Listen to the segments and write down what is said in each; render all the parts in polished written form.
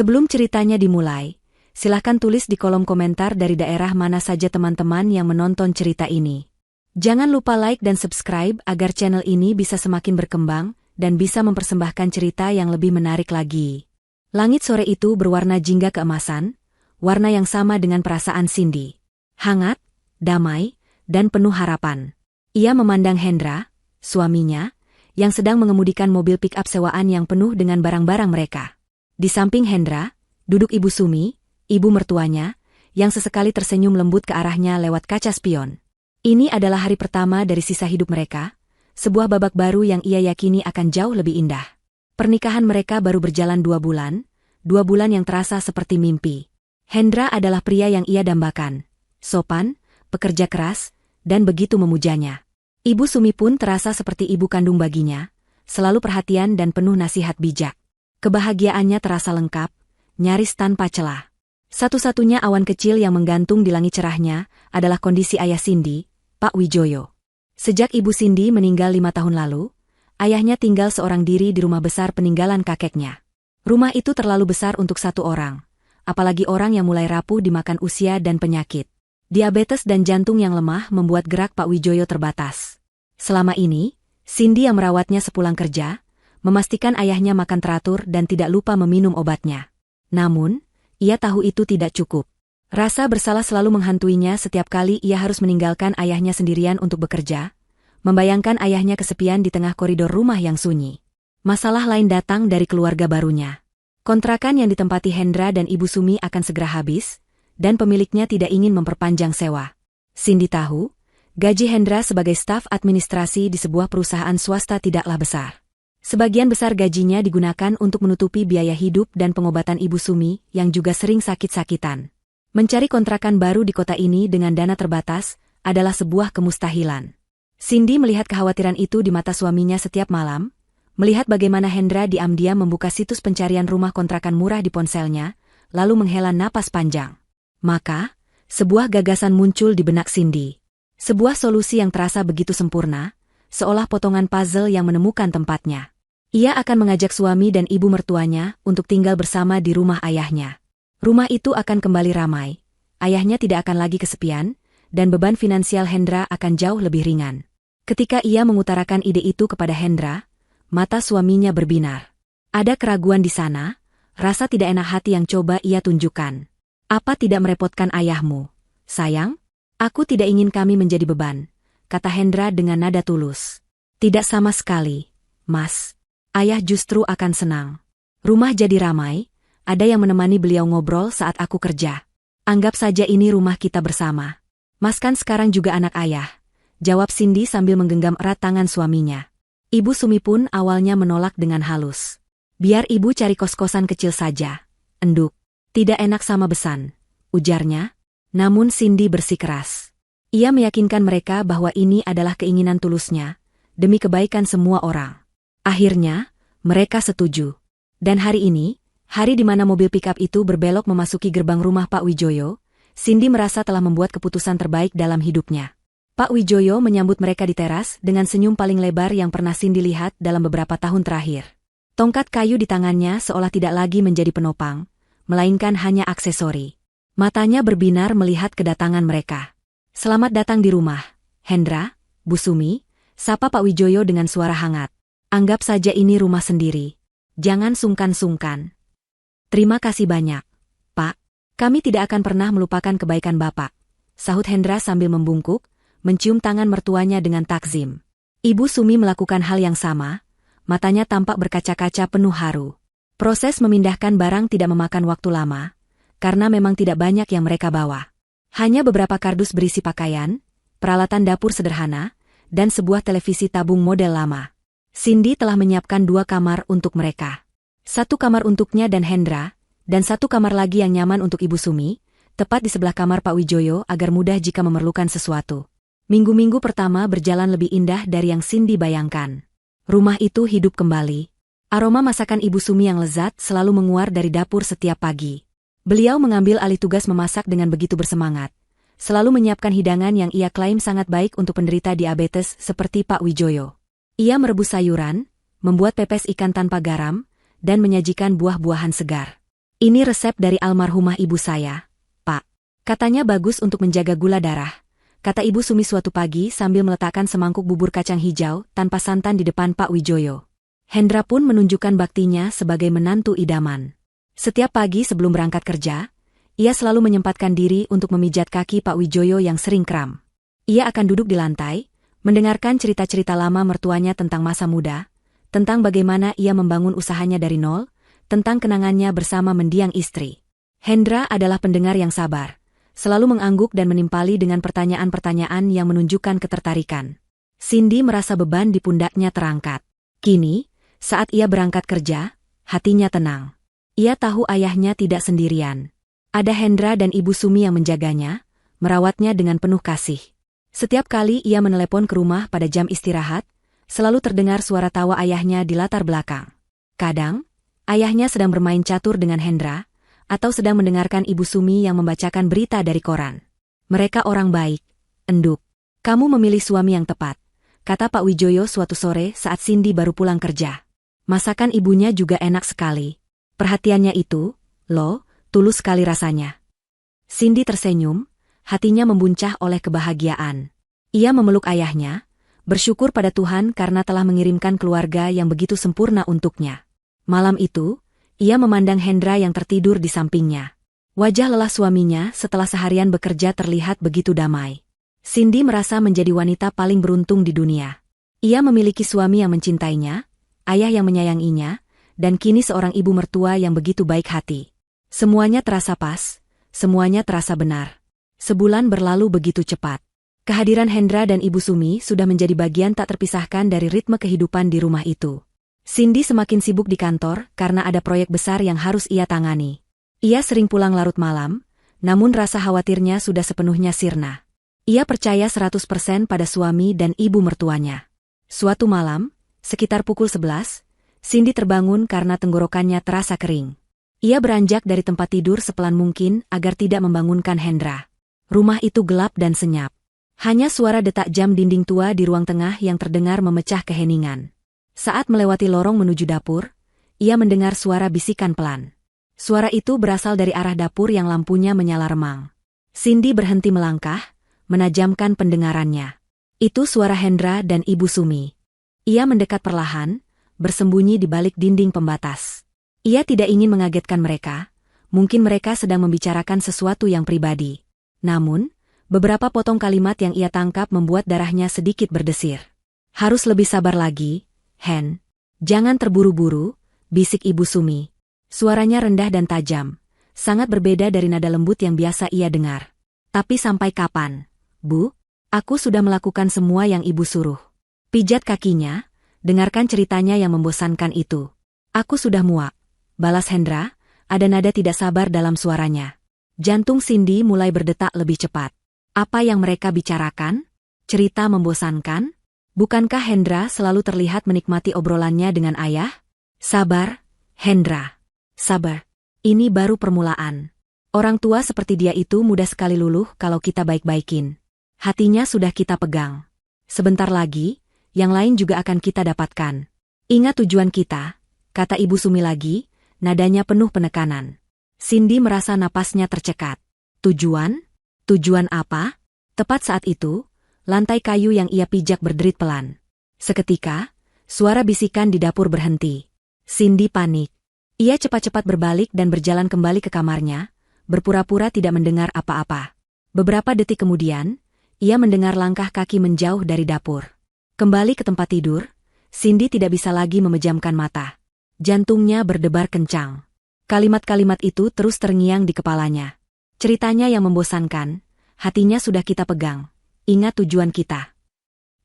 Sebelum ceritanya dimulai, silahkan tulis di kolom komentar dari daerah mana saja teman-teman yang menonton cerita ini. Jangan lupa like dan subscribe agar channel ini bisa semakin berkembang dan bisa mempersembahkan cerita yang lebih menarik lagi. Langit sore itu berwarna jingga keemasan, warna yang sama dengan perasaan Cindy. Hangat, damai, dan penuh harapan. Ia memandang Hendra, suaminya, yang sedang mengemudikan mobil pick-up sewaan yang penuh dengan barang-barang mereka. Di samping Hendra, duduk Ibu Sumi, ibu mertuanya, yang sesekali tersenyum lembut ke arahnya lewat kaca spion. Ini adalah hari pertama dari sisa hidup mereka, sebuah babak baru yang ia yakini akan jauh lebih indah. Pernikahan mereka baru berjalan 2 bulan yang terasa seperti mimpi. Hendra adalah pria yang ia dambakan, sopan, pekerja keras, dan begitu memujanya. Ibu Sumi pun terasa seperti ibu kandung baginya, selalu perhatian dan penuh nasihat bijak. Kebahagiaannya terasa lengkap, nyaris tanpa celah. Satu-satunya awan kecil yang menggantung di langit cerahnya adalah kondisi ayah Cindy, Pak Wijoyo. Sejak ibu Cindy meninggal 5 tahun lalu, ayahnya tinggal seorang diri di rumah besar peninggalan kakeknya. Rumah itu terlalu besar untuk satu orang, apalagi orang yang mulai rapuh dimakan usia dan penyakit. Diabetes dan jantung yang lemah membuat gerak Pak Wijoyo terbatas. Selama ini, Cindy yang merawatnya sepulang kerja, memastikan ayahnya makan teratur dan tidak lupa meminum obatnya. Namun, ia tahu itu tidak cukup. Rasa bersalah selalu menghantuinya setiap kali ia harus meninggalkan ayahnya sendirian untuk bekerja, membayangkan ayahnya kesepian di tengah koridor rumah yang sunyi. Masalah lain datang dari keluarga barunya. Kontrakan yang ditempati Hendra dan Ibu Sumi akan segera habis, dan pemiliknya tidak ingin memperpanjang sewa. Cindy tahu, gaji Hendra sebagai staf administrasi di sebuah perusahaan swasta tidaklah besar. Sebagian besar gajinya digunakan untuk menutupi biaya hidup dan pengobatan Ibu Sumi yang juga sering sakit-sakitan. Mencari kontrakan baru di kota ini dengan dana terbatas adalah sebuah kemustahilan. Cindy melihat kekhawatiran itu di mata suaminya setiap malam, melihat bagaimana Hendra diam-diam membuka situs pencarian rumah kontrakan murah di ponselnya, lalu menghela napas panjang. Maka, sebuah gagasan muncul di benak Cindy. Sebuah solusi yang terasa begitu sempurna, seolah potongan puzzle yang menemukan tempatnya. Ia akan mengajak suami dan ibu mertuanya untuk tinggal bersama di rumah ayahnya. Rumah itu akan kembali ramai, ayahnya tidak akan lagi kesepian, dan beban finansial Hendra akan jauh lebih ringan. Ketika ia mengutarakan ide itu kepada Hendra, mata suaminya berbinar. Ada keraguan di sana, rasa tidak enak hati yang coba ia tunjukkan. Apa tidak merepotkan ayahmu, sayang? Aku tidak ingin kami menjadi beban, kata Hendra dengan nada tulus. Tidak sama sekali, Mas. Ayah justru akan senang. Rumah jadi ramai, ada yang menemani beliau ngobrol saat aku kerja. Anggap saja ini rumah kita bersama. Mas kan sekarang juga anak ayah, jawab Cindy sambil menggenggam erat tangan suaminya. Ibu Sumi pun awalnya menolak dengan halus. Biar ibu cari kos-kosan kecil saja, enduk. Tidak enak sama besan, ujarnya. Namun Cindy bersikeras. Ia meyakinkan mereka bahwa ini adalah keinginan tulusnya, demi kebaikan semua orang. Akhirnya, mereka setuju. Dan hari ini, hari di mana mobil pick-up itu berbelok memasuki gerbang rumah Pak Wijoyo, Cindy merasa telah membuat keputusan terbaik dalam hidupnya. Pak Wijoyo menyambut mereka di teras dengan senyum paling lebar yang pernah Cindy lihat dalam beberapa tahun terakhir. Tongkat kayu di tangannya seolah tidak lagi menjadi penopang, melainkan hanya aksesori. Matanya berbinar melihat kedatangan mereka. Selamat datang di rumah, Hendra, Bu Sumi, sapa Pak Wijoyo dengan suara hangat. Anggap saja ini rumah sendiri. Jangan sungkan-sungkan. Terima kasih banyak, Pak. Kami tidak akan pernah melupakan kebaikan Bapak, sahut Hendra sambil membungkuk, mencium tangan mertuanya dengan takzim. Ibu Sumi melakukan hal yang sama, matanya tampak berkaca-kaca penuh haru. Proses memindahkan barang tidak memakan waktu lama, karena memang tidak banyak yang mereka bawa. Hanya beberapa kardus berisi pakaian, peralatan dapur sederhana, dan sebuah televisi tabung model lama. Cindy telah menyiapkan 2 kamar untuk mereka. 1 kamar untuknya dan Hendra, dan 1 kamar lagi yang nyaman untuk Ibu Sumi, tepat di sebelah kamar Pak Wijoyo agar mudah jika memerlukan sesuatu. Minggu-minggu pertama berjalan lebih indah dari yang Cindy bayangkan. Rumah itu hidup kembali. Aroma masakan Ibu Sumi yang lezat selalu menguar dari dapur setiap pagi. Beliau mengambil alih tugas memasak dengan begitu bersemangat, selalu menyiapkan hidangan yang ia klaim sangat baik untuk penderita diabetes seperti Pak Wijoyo. Ia merebus sayuran, membuat pepes ikan tanpa garam, dan menyajikan buah-buahan segar. Ini resep dari almarhumah ibu saya, Pak. Katanya bagus untuk menjaga gula darah, kata Ibu Sumi suatu pagi sambil meletakkan semangkuk bubur kacang hijau tanpa santan di depan Pak Wijoyo. Hendra pun menunjukkan baktinya sebagai menantu idaman. Setiap pagi sebelum berangkat kerja, ia selalu menyempatkan diri untuk memijat kaki Pak Wijoyo yang sering kram. Ia akan duduk di lantai, mendengarkan cerita-cerita lama mertuanya tentang masa muda, tentang bagaimana ia membangun usahanya dari nol, tentang kenangannya bersama mendiang istri. Hendra adalah pendengar yang sabar, selalu mengangguk dan menimpali dengan pertanyaan-pertanyaan yang menunjukkan ketertarikan. Cindy merasa beban di pundaknya terangkat. Kini, saat ia berangkat kerja, hatinya tenang. Ia tahu ayahnya tidak sendirian. Ada Hendra dan Ibu Sumi yang menjaganya, merawatnya dengan penuh kasih. Setiap kali ia menelepon ke rumah pada jam istirahat, selalu terdengar suara tawa ayahnya di latar belakang. Kadang, ayahnya sedang bermain catur dengan Hendra, atau sedang mendengarkan Ibu Sumi yang membacakan berita dari koran. Mereka orang baik, Enduk. Kamu memilih suami yang tepat, kata Pak Wijoyo suatu sore saat Cindy baru pulang kerja. Masakan ibunya juga enak sekali. Perhatiannya itu, loh, tulus sekali rasanya. Cindy tersenyum, hatinya membuncah oleh kebahagiaan. Ia memeluk ayahnya, bersyukur pada Tuhan karena telah mengirimkan keluarga yang begitu sempurna untuknya. Malam itu, ia memandang Hendra yang tertidur di sampingnya. Wajah lelah suaminya setelah seharian bekerja terlihat begitu damai. Cindy merasa menjadi wanita paling beruntung di dunia. Ia memiliki suami yang mencintainya, ayah yang menyayanginya, dan kini seorang ibu mertua yang begitu baik hati. Semuanya terasa pas, semuanya terasa benar. Sebulan berlalu begitu cepat. Kehadiran Hendra dan Ibu Sumi sudah menjadi bagian tak terpisahkan dari ritme kehidupan di rumah itu. Cindy semakin sibuk di kantor karena ada proyek besar yang harus ia tangani. Ia sering pulang larut malam, namun rasa khawatirnya sudah sepenuhnya sirna. Ia percaya 100% pada suami dan ibu mertuanya. Suatu malam, sekitar pukul 11, Cindy terbangun karena tenggorokannya terasa kering. Ia beranjak dari tempat tidur sepelan mungkin agar tidak membangunkan Hendra. Rumah itu gelap dan senyap. Hanya suara detak jam dinding tua di ruang tengah yang terdengar memecah keheningan. Saat melewati lorong menuju dapur, ia mendengar suara bisikan pelan. Suara itu berasal dari arah dapur yang lampunya menyala remang. Cindy berhenti melangkah, menajamkan pendengarannya. Itu suara Hendra dan Ibu Sumi. Ia mendekat perlahan, bersembunyi di balik dinding pembatas. Ia tidak ingin mengagetkan mereka, mungkin mereka sedang membicarakan sesuatu yang pribadi. Namun, beberapa potong kalimat yang ia tangkap membuat darahnya sedikit berdesir. Harus lebih sabar lagi, Hen. Jangan terburu-buru, bisik Ibu Sumi. Suaranya rendah dan tajam, sangat berbeda dari nada lembut yang biasa ia dengar. Tapi sampai kapan, Bu? Aku sudah melakukan semua yang Ibu suruh. Pijat kakinya, dengarkan ceritanya yang membosankan itu. Aku sudah muak, balas Hendra, ada nada tidak sabar dalam suaranya. Jantung Cindy mulai berdetak lebih cepat. Apa yang mereka bicarakan? Cerita membosankan? Bukankah Hendra selalu terlihat menikmati obrolannya dengan ayah? Sabar, Hendra. Sabar. Ini baru permulaan. Orang tua seperti dia itu mudah sekali luluh kalau kita baik-baikin. Hatinya sudah kita pegang. Sebentar lagi, yang lain juga akan kita dapatkan. Ingat tujuan kita, kata Ibu Sumi lagi, nadanya penuh penekanan. Cindy merasa napasnya tercekat. Tujuan? Tujuan apa? Tepat saat itu, lantai kayu yang ia pijak berderit pelan. Seketika, suara bisikan di dapur berhenti. Cindy panik. Ia cepat-cepat berbalik dan berjalan kembali ke kamarnya, berpura-pura tidak mendengar apa-apa. Beberapa detik kemudian, ia mendengar langkah kaki menjauh dari dapur. Kembali ke tempat tidur, Cindy tidak bisa lagi memejamkan mata. Jantungnya berdebar kencang. Kalimat-kalimat itu terus terngiang di kepalanya. Ceritanya yang membosankan, hatinya sudah kita pegang. Ingat tujuan kita.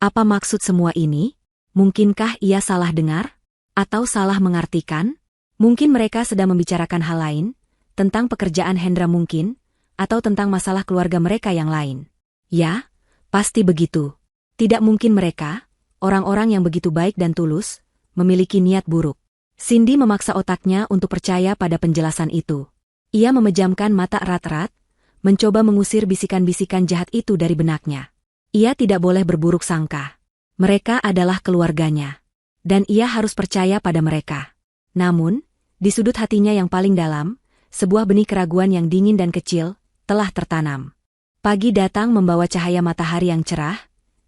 Apa maksud semua ini? Mungkinkah ia salah dengar? Atau salah mengartikan? Mungkin mereka sedang membicarakan hal lain, tentang pekerjaan Hendra mungkin, atau tentang masalah keluarga mereka yang lain. Ya, pasti begitu. Tidak mungkin mereka, orang-orang yang begitu baik dan tulus, memiliki niat buruk. Cindy memaksa otaknya untuk percaya pada penjelasan itu. Ia memejamkan mata erat-erat, mencoba mengusir bisikan-bisikan jahat itu dari benaknya. Ia tidak boleh berburuk sangka. Mereka adalah keluarganya. Dan ia harus percaya pada mereka. Namun, di sudut hatinya yang paling dalam, sebuah benih keraguan yang dingin dan kecil, telah tertanam. Pagi datang membawa cahaya matahari yang cerah,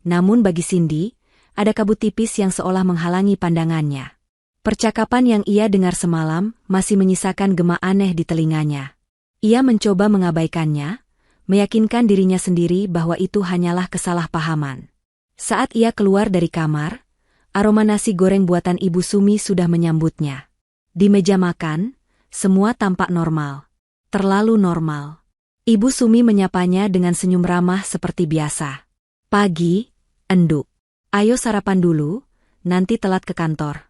namun bagi Cindy, ada kabut tipis yang seolah menghalangi pandangannya. Percakapan yang ia dengar semalam masih menyisakan gema aneh di telinganya. Ia mencoba mengabaikannya, meyakinkan dirinya sendiri bahwa itu hanyalah kesalahpahaman. Saat ia keluar dari kamar, aroma nasi goreng buatan Ibu Sumi sudah menyambutnya. Di meja makan, semua tampak normal. Terlalu normal. Ibu Sumi menyapanya dengan senyum ramah seperti biasa. Pagi, Enduk. Ayo sarapan dulu, nanti telat ke kantor.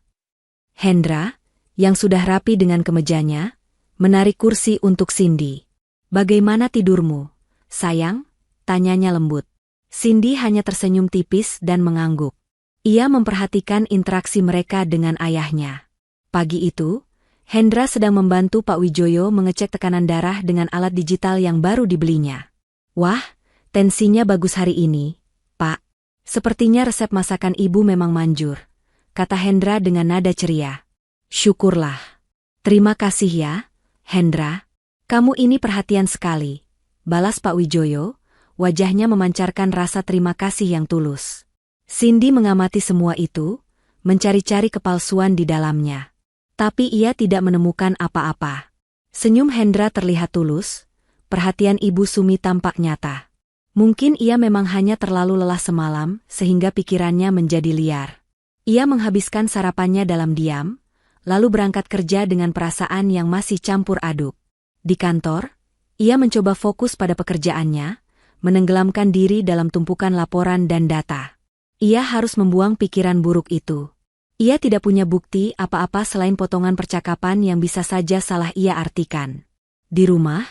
Hendra, yang sudah rapi dengan kemejanya, menarik kursi untuk Cindy. Bagaimana tidurmu, sayang? Tanyanya lembut. Cindy hanya tersenyum tipis dan mengangguk. Ia memperhatikan interaksi mereka dengan ayahnya. Pagi itu, Hendra sedang membantu Pak Wijoyo mengecek tekanan darah dengan alat digital yang baru dibelinya. Wah, tensinya bagus hari ini, Pak. Sepertinya resep masakan ibu memang manjur, kata Hendra dengan nada ceria. Syukurlah. Terima kasih ya, Hendra. Kamu ini perhatian sekali, balas Pak Wijoyo, wajahnya memancarkan rasa terima kasih yang tulus. Cindy mengamati semua itu, mencari-cari kepalsuan di dalamnya. Tapi ia tidak menemukan apa-apa. Senyum Hendra terlihat tulus, perhatian Ibu Sumi tampak nyata. Mungkin ia memang hanya terlalu lelah semalam sehingga pikirannya menjadi liar. Ia menghabiskan sarapannya dalam diam, lalu berangkat kerja dengan perasaan yang masih campur aduk. Di kantor, ia mencoba fokus pada pekerjaannya, menenggelamkan diri dalam tumpukan laporan dan data. Ia harus membuang pikiran buruk itu. Ia tidak punya bukti apa-apa selain potongan percakapan yang bisa saja salah ia artikan. Di rumah,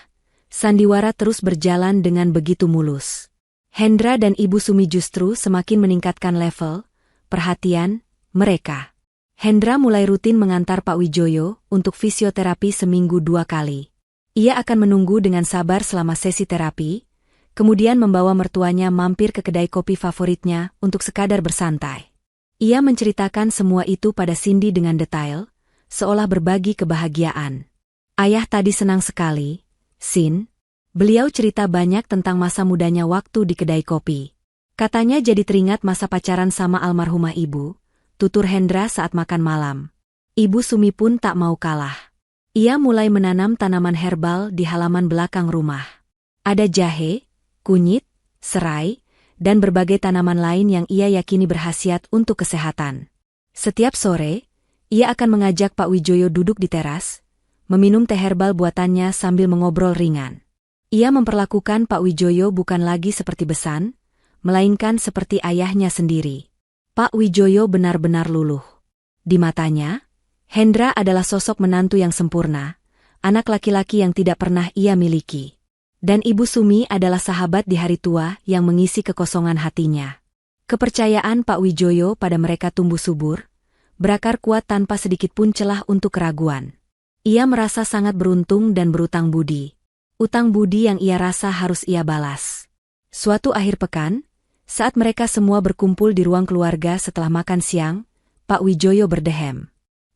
sandiwara terus berjalan dengan begitu mulus. Hendra dan Ibu Sumi justru semakin meningkatkan level perhatian mereka. Hendra mulai rutin mengantar Pak Wijoyo untuk fisioterapi seminggu 2 kali. Ia akan menunggu dengan sabar selama sesi terapi, kemudian membawa mertuanya mampir ke kedai kopi favoritnya untuk sekadar bersantai. Ia menceritakan semua itu pada Cindy dengan detail, seolah berbagi kebahagiaan. Ayah tadi senang sekali, Sin. Beliau cerita banyak tentang masa mudanya waktu di kedai kopi. Katanya jadi teringat masa pacaran sama almarhumah ibu, tutur Hendra saat makan malam. Ibu Sumi pun tak mau kalah. Ia mulai menanam tanaman herbal di halaman belakang rumah. Ada jahe, kunyit, serai, dan berbagai tanaman lain yang ia yakini berkhasiat untuk kesehatan. Setiap sore, ia akan mengajak Pak Wijoyo duduk di teras, meminum teh herbal buatannya sambil mengobrol ringan. Ia memperlakukan Pak Wijoyo bukan lagi seperti besan, melainkan seperti ayahnya sendiri. Pak Wijoyo benar-benar luluh. Di matanya, Hendra adalah sosok menantu yang sempurna, anak laki-laki yang tidak pernah ia miliki. Dan Ibu Sumi adalah sahabat di hari tua yang mengisi kekosongan hatinya. Kepercayaan Pak Wijoyo pada mereka tumbuh subur, berakar kuat tanpa sedikit pun celah untuk keraguan. Ia merasa sangat beruntung dan berutang budi. Utang budi yang ia rasa harus ia balas. Suatu akhir pekan, saat mereka semua berkumpul di ruang keluarga setelah makan siang, Pak Wijoyo berdehem.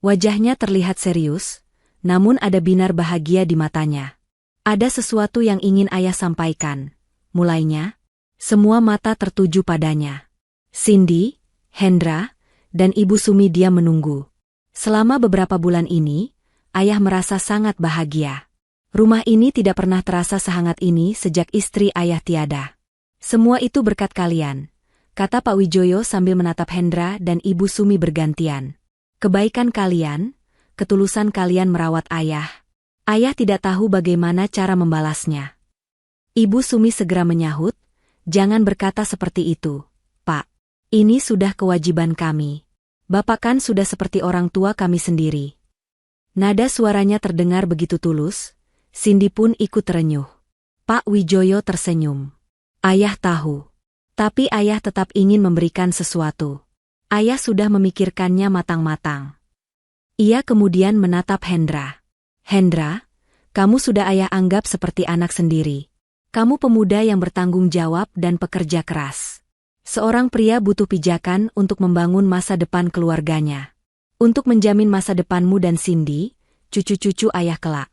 Wajahnya terlihat serius, namun ada binar bahagia di matanya. Ada sesuatu yang ingin ayah sampaikan. Mulainya, semua mata tertuju padanya. Cindy, Hendra, dan Ibu Sumi dia menunggu. Selama beberapa bulan ini, ayah merasa sangat bahagia. Rumah ini tidak pernah terasa sehangat ini sejak istri ayah tiada. Semua itu berkat kalian, kata Pak Wijoyo sambil menatap Hendra dan Ibu Sumi bergantian. Kebaikan kalian, ketulusan kalian merawat ayah. Ayah tidak tahu bagaimana cara membalasnya. Ibu Sumi segera menyahut, jangan berkata seperti itu, Pak. Ini sudah kewajiban kami. Bapak kan sudah seperti orang tua kami sendiri. Nada suaranya terdengar begitu tulus, Cindy pun ikut terenyuh. Pak Wijoyo tersenyum. Ayah tahu. Tapi ayah tetap ingin memberikan sesuatu. Ayah sudah memikirkannya matang-matang. Ia kemudian menatap Hendra. Hendra, kamu sudah ayah anggap seperti anak sendiri. Kamu pemuda yang bertanggung jawab dan pekerja keras. Seorang pria butuh pijakan untuk membangun masa depan keluarganya. Untuk menjamin masa depanmu dan Cindy, cucu-cucu ayah kelak.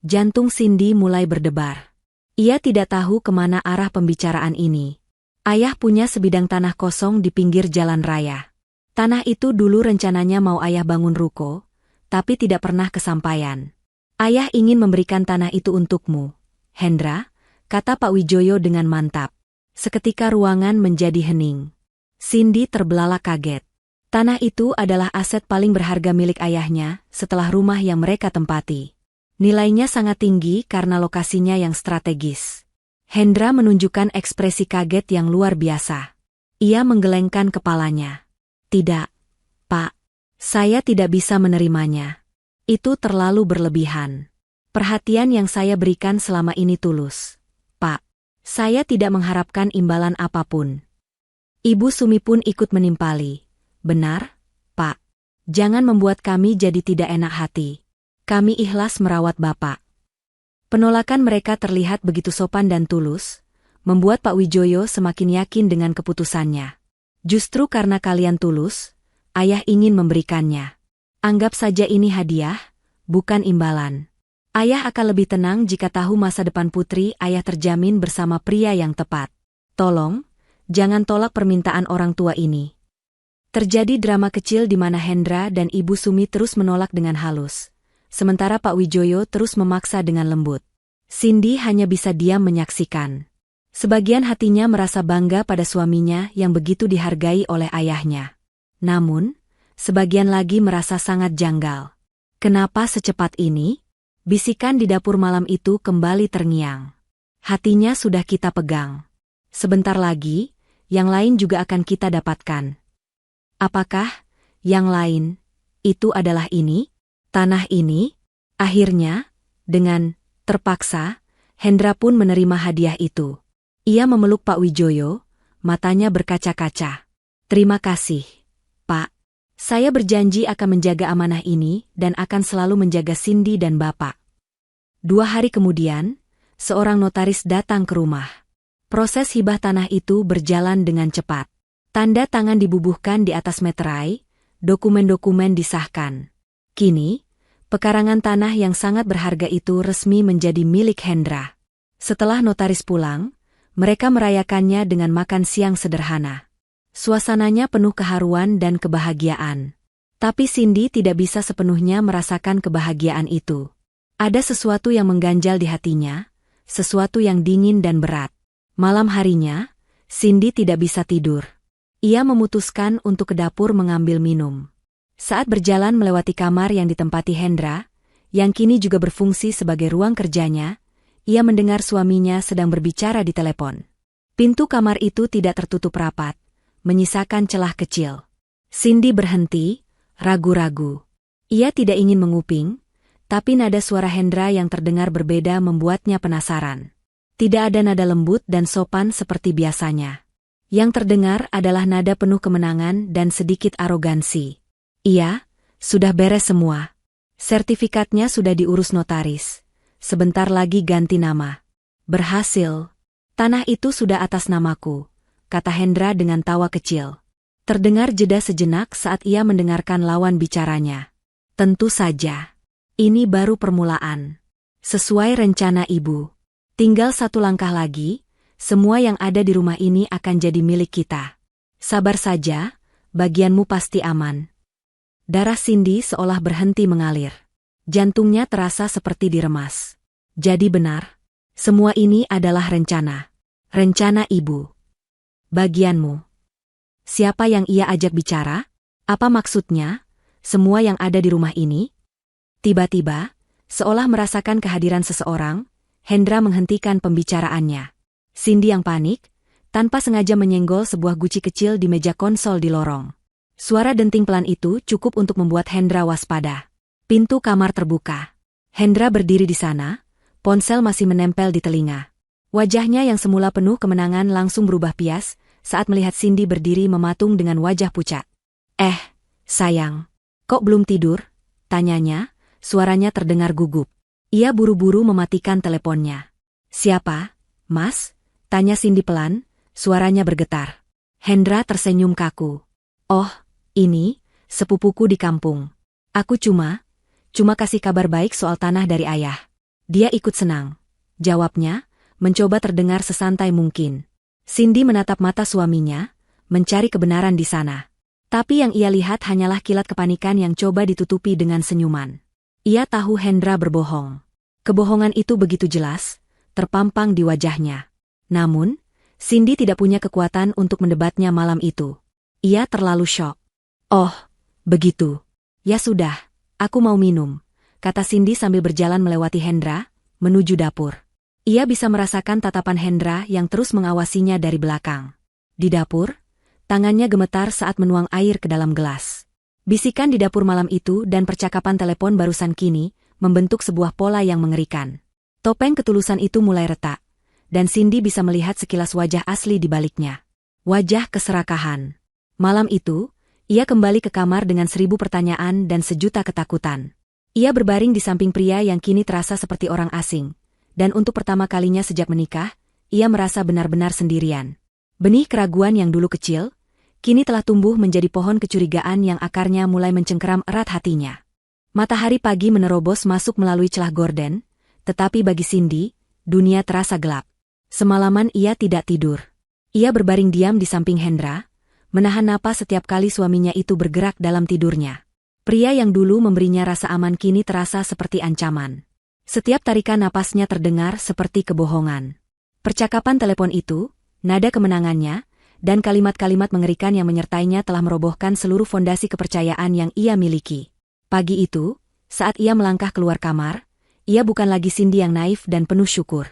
Jantung Cindy mulai berdebar. Ia tidak tahu kemana arah pembicaraan ini. Ayah punya sebidang tanah kosong di pinggir jalan raya. Tanah itu dulu rencananya mau ayah bangun ruko, tapi tidak pernah kesampaian. Ayah ingin memberikan tanah itu untukmu, Hendra, kata Pak Wijoyo dengan mantap. Seketika ruangan menjadi hening. Cindy terbelalak kaget. Tanah itu adalah aset paling berharga milik ayahnya setelah rumah yang mereka tempati. Nilainya sangat tinggi karena lokasinya yang strategis. Hendra menunjukkan ekspresi kaget yang luar biasa. Ia menggelengkan kepalanya. Tidak, Pak. Saya tidak bisa menerimanya. Itu terlalu berlebihan. Perhatian yang saya berikan selama ini tulus. Pak, saya tidak mengharapkan imbalan apapun. Ibu Sumi pun ikut menimpali. Benar, Pak. Jangan membuat kami jadi tidak enak hati. Kami ikhlas merawat Bapak. Penolakan mereka terlihat begitu sopan dan tulus, membuat Pak Wijoyo semakin yakin dengan keputusannya. Justru karena kalian tulus, ayah ingin memberikannya. Anggap saja ini hadiah, bukan imbalan. Ayah akan lebih tenang jika tahu masa depan putri ayah terjamin bersama pria yang tepat. Tolong, jangan tolak permintaan orang tua ini. Terjadi drama kecil di mana Hendra dan Ibu Sumi terus menolak dengan halus. Sementara Pak Wijoyo terus memaksa dengan lembut. Cindy hanya bisa diam menyaksikan. Sebagian hatinya merasa bangga pada suaminya yang begitu dihargai oleh ayahnya. Namun, sebagian lagi merasa sangat janggal. Kenapa secepat ini? Bisikan di dapur malam itu kembali terngiang. Hatinya sudah kita pegang. Sebentar lagi, yang lain juga akan kita dapatkan. Apakah yang lain itu adalah ini? Tanah ini? Akhirnya, dengan terpaksa, Hendra pun menerima hadiah itu. Ia memeluk Pak Wijoyo, matanya berkaca-kaca. Terima kasih, Pak. Saya berjanji akan menjaga amanah ini dan akan selalu menjaga Cindy dan Bapak. 2 hari kemudian, seorang notaris datang ke rumah. Proses hibah tanah itu berjalan dengan cepat. Tanda tangan dibubuhkan di atas meterai, dokumen-dokumen disahkan. Kini, pekarangan tanah yang sangat berharga itu resmi menjadi milik Hendra. Setelah notaris pulang, mereka merayakannya dengan makan siang sederhana. Suasananya penuh keharuan dan kebahagiaan. Tapi Cindy tidak bisa sepenuhnya merasakan kebahagiaan itu. Ada sesuatu yang mengganjal di hatinya, sesuatu yang dingin dan berat. Malam harinya, Cindy tidak bisa tidur. Ia memutuskan untuk ke dapur mengambil minum. Saat berjalan melewati kamar yang ditempati Hendra, yang kini juga berfungsi sebagai ruang kerjanya, ia mendengar suaminya sedang berbicara di telepon. Pintu kamar itu tidak tertutup rapat, menyisakan celah kecil. Cindy berhenti, ragu-ragu. Ia tidak ingin menguping, tapi nada suara Hendra yang terdengar berbeda membuatnya penasaran. Tidak ada nada lembut dan sopan seperti biasanya. Yang terdengar adalah nada penuh kemenangan dan sedikit arogansi. Iya, sudah beres semua. Sertifikatnya sudah diurus notaris. Sebentar lagi ganti nama. Berhasil. Tanah itu sudah atas namaku, kata Hendra dengan tawa kecil. Terdengar jeda sejenak saat ia mendengarkan lawan bicaranya. Tentu saja. Ini baru permulaan. Sesuai rencana ibu. Tinggal 1 langkah lagi. Semua yang ada di rumah ini akan jadi milik kita. Sabar saja, bagianmu pasti aman. Darah Cindy seolah berhenti mengalir. Jantungnya terasa seperti diremas. Jadi benar. Semua ini adalah rencana. Rencana ibu. Bagianmu. Siapa yang ia ajak bicara? Apa maksudnya? Semua yang ada di rumah ini? Tiba-tiba, seolah merasakan kehadiran seseorang, Hendra menghentikan pembicaraannya. Cindy yang panik, tanpa sengaja menyenggol sebuah guci kecil di meja konsol di lorong. Suara denting pelan itu cukup untuk membuat Hendra waspada. Pintu kamar terbuka. Hendra berdiri di sana, ponsel masih menempel di telinga. Wajahnya yang semula penuh kemenangan langsung berubah pias saat melihat Cindy berdiri mematung dengan wajah pucat. Sayang, kok belum tidur? Tanyanya, suaranya terdengar gugup. Ia buru-buru mematikan teleponnya. Siapa, Mas? Tanya Cindy pelan, suaranya bergetar. Hendra tersenyum kaku. Oh, ini, sepupuku di kampung. Aku cuma kasih kabar baik soal tanah dari ayah. Dia ikut senang. Jawabnya, mencoba terdengar sesantai mungkin. Cindy menatap mata suaminya, mencari kebenaran di sana. Tapi yang ia lihat hanyalah kilat kepanikan yang coba ditutupi dengan senyuman. Ia tahu Hendra berbohong. Kebohongan itu begitu jelas, terpampang di wajahnya. Namun, Cindy tidak punya kekuatan untuk mendebatnya malam itu. Ia terlalu syok. "Oh, begitu. Ya sudah, aku mau minum," kata Cindy sambil berjalan melewati Hendra, menuju dapur. Ia bisa merasakan tatapan Hendra yang terus mengawasinya dari belakang. Di dapur, tangannya gemetar saat menuang air ke dalam gelas. Bisikan di dapur malam itu dan percakapan telepon barusan kini membentuk sebuah pola yang mengerikan. Topeng ketulusan itu mulai retak, dan Cindy bisa melihat sekilas wajah asli di baliknya. Wajah keserakahan. Malam itu, ia kembali ke kamar dengan 1000 pertanyaan dan sejuta ketakutan. Ia berbaring di samping pria yang kini terasa seperti orang asing, dan untuk pertama kalinya sejak menikah, ia merasa benar-benar sendirian. Benih keraguan yang dulu kecil, kini telah tumbuh menjadi pohon kecurigaan yang akarnya mulai mencengkeram erat hatinya. Matahari pagi menerobos masuk melalui celah gorden, tetapi bagi Cindy, dunia terasa gelap. Semalaman ia tidak tidur. Ia berbaring diam di samping Hendra, menahan napas setiap kali suaminya itu bergerak dalam tidurnya. Pria yang dulu memberinya rasa aman kini terasa seperti ancaman. Setiap tarikan napasnya terdengar seperti kebohongan. Percakapan telepon itu, nada kemenangannya, dan kalimat-kalimat mengerikan yang menyertainya telah merobohkan seluruh fondasi kepercayaan yang ia miliki. Pagi itu, saat ia melangkah keluar kamar, ia bukan lagi Cindy yang naif dan penuh syukur.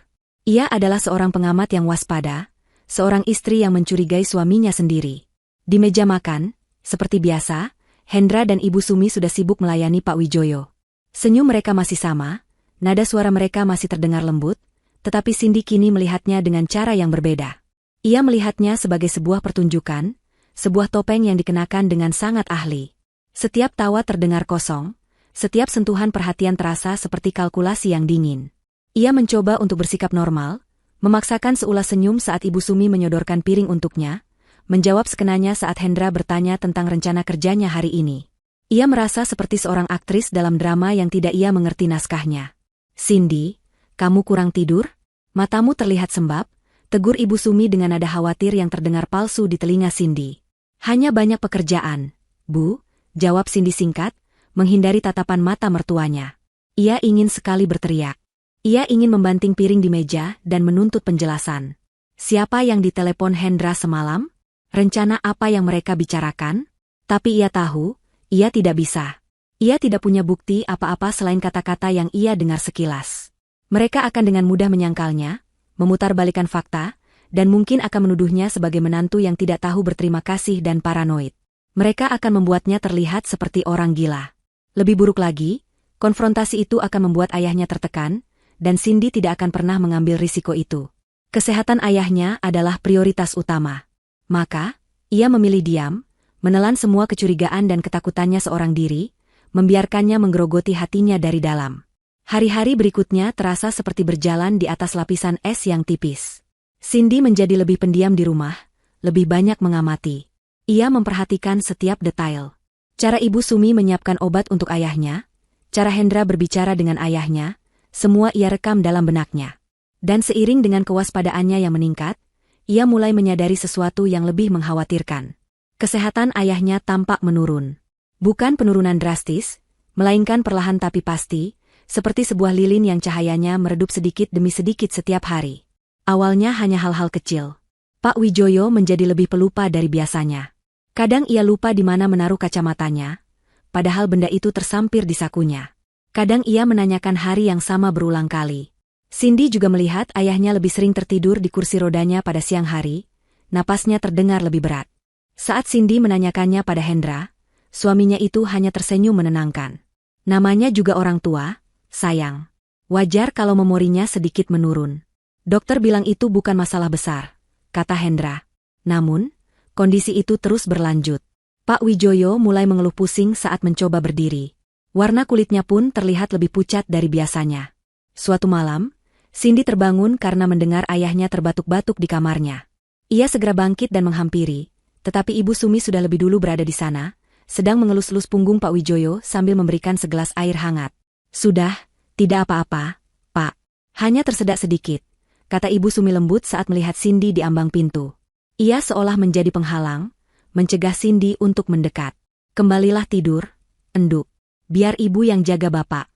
Ia adalah seorang pengamat yang waspada, seorang istri yang mencurigai suaminya sendiri. Di meja makan, seperti biasa, Hendra dan Ibu Sumi sudah sibuk melayani Pak Wijoyo. Senyum mereka masih sama, nada suara mereka masih terdengar lembut, tetapi Cindy kini melihatnya dengan cara yang berbeda. Ia melihatnya sebagai sebuah pertunjukan, sebuah topeng yang dikenakan dengan sangat ahli. Setiap tawa terdengar kosong, setiap sentuhan perhatian terasa seperti kalkulasi yang dingin. Ia mencoba untuk bersikap normal, memaksakan seulas senyum saat Ibu Sumi menyodorkan piring untuknya, menjawab sekenanya saat Hendra bertanya tentang rencana kerjanya hari ini. Ia merasa seperti seorang aktris dalam drama yang tidak ia mengerti naskahnya. "Cindy, kamu kurang tidur? Matamu terlihat sembab," tegur Ibu Sumi dengan nada khawatir yang terdengar palsu di telinga Cindy. "Hanya banyak pekerjaan, Bu," jawab Cindy singkat, menghindari tatapan mata mertuanya. Ia ingin sekali berteriak. Ia ingin membanting piring di meja dan menuntut penjelasan. Siapa yang ditelepon Hendra semalam? Rencana apa yang mereka bicarakan? Tapi ia tahu, ia tidak bisa. Ia tidak punya bukti apa-apa selain kata-kata yang ia dengar sekilas. Mereka akan dengan mudah menyangkalnya, memutarbalikan fakta, dan mungkin akan menuduhnya sebagai menantu yang tidak tahu berterima kasih dan paranoid. Mereka akan membuatnya terlihat seperti orang gila. Lebih buruk lagi, konfrontasi itu akan membuat ayahnya tertekan, dan Cindy tidak akan pernah mengambil risiko itu. Kesehatan ayahnya adalah prioritas utama. Maka, ia memilih diam, menelan semua kecurigaan dan ketakutannya seorang diri, membiarkannya menggerogoti hatinya dari dalam. Hari-hari berikutnya terasa seperti berjalan di atas lapisan es yang tipis. Cindy menjadi lebih pendiam di rumah, lebih banyak mengamati. Ia memperhatikan setiap detail. Cara Ibu Sumi menyiapkan obat untuk ayahnya, cara Hendra berbicara dengan ayahnya, semua ia rekam dalam benaknya. Dan seiring dengan kewaspadaannya yang meningkat, ia mulai menyadari sesuatu yang lebih mengkhawatirkan. Kesehatan ayahnya tampak menurun. Bukan penurunan drastis, melainkan perlahan tapi pasti, seperti sebuah lilin yang cahayanya meredup sedikit demi sedikit setiap hari. Awalnya hanya hal-hal kecil. Pak Wijoyo menjadi lebih pelupa dari biasanya. Kadang ia lupa di mana menaruh kacamatanya, padahal benda itu tersampir di sakunya. Kadang ia menanyakan hari yang sama berulang kali. Cindy juga melihat ayahnya lebih sering tertidur di kursi rodanya pada siang hari, napasnya terdengar lebih berat. Saat Cindy menanyakannya pada Hendra, suaminya itu hanya tersenyum menenangkan. Namanya juga orang tua, sayang. Wajar kalau memorinya sedikit menurun. Dokter bilang itu bukan masalah besar, kata Hendra. Namun, kondisi itu terus berlanjut. Pak Wijoyo mulai mengeluh pusing saat mencoba berdiri. Warna kulitnya pun terlihat lebih pucat dari biasanya. Suatu malam, Cindy terbangun karena mendengar ayahnya terbatuk-batuk di kamarnya. Ia segera bangkit dan menghampiri, tetapi Ibu Sumi sudah lebih dulu berada di sana, sedang mengelus-elus punggung Pak Wijoyo sambil memberikan segelas air hangat. "Sudah, tidak apa-apa, Pak," Hanya tersedak sedikit, kata Ibu Sumi lembut saat melihat Cindy di ambang pintu. Ia seolah menjadi penghalang, mencegah Cindy untuk mendekat. Kembalilah tidur, enduk. Biar ibu yang jaga bapak.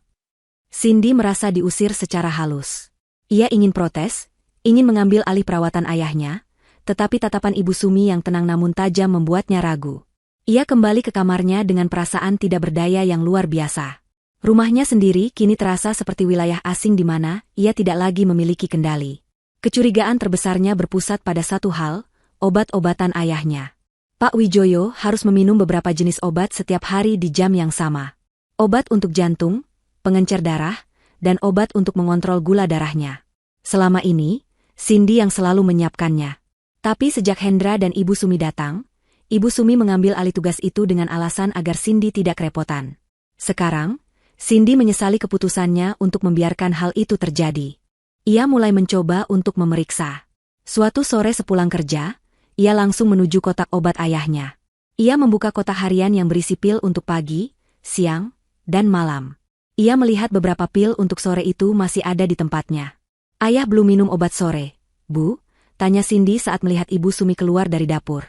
Cindy merasa diusir secara halus. Ia ingin protes, ingin mengambil alih perawatan ayahnya, tetapi tatapan Ibu Sumi yang tenang namun tajam membuatnya ragu. Ia kembali ke kamarnya dengan perasaan tidak berdaya yang luar biasa. Rumahnya sendiri kini terasa seperti wilayah asing di mana ia tidak lagi memiliki kendali. Kecurigaan terbesarnya berpusat pada satu hal, obat-obatan ayahnya. Pak Wijoyo harus meminum beberapa jenis obat setiap hari di jam yang sama. Obat untuk jantung, pengencer darah, dan obat untuk mengontrol gula darahnya. Selama ini, Cindy yang selalu menyiapkannya. Tapi sejak Hendra dan Ibu Sumi datang, Ibu Sumi mengambil alih tugas itu dengan alasan agar Cindy tidak kerepotan. Sekarang, Cindy menyesali keputusannya untuk membiarkan hal itu terjadi. Ia mulai mencoba untuk memeriksa. Suatu sore sepulang kerja, ia langsung menuju kotak obat ayahnya. Ia membuka kotak harian yang berisi pil untuk pagi, siang, dan malam. Ia melihat beberapa pil untuk sore itu masih ada di tempatnya. Ayah belum minum obat sore, Bu? Tanya Cindy saat melihat Ibu Sumi keluar dari dapur.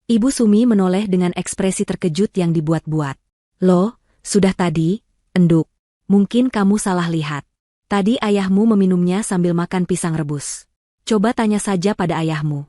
Ibu Sumi menoleh dengan ekspresi terkejut yang dibuat-buat. Loh, sudah tadi, enduk. Mungkin kamu salah lihat. Tadi ayahmu meminumnya sambil makan pisang rebus. Coba tanya saja pada ayahmu.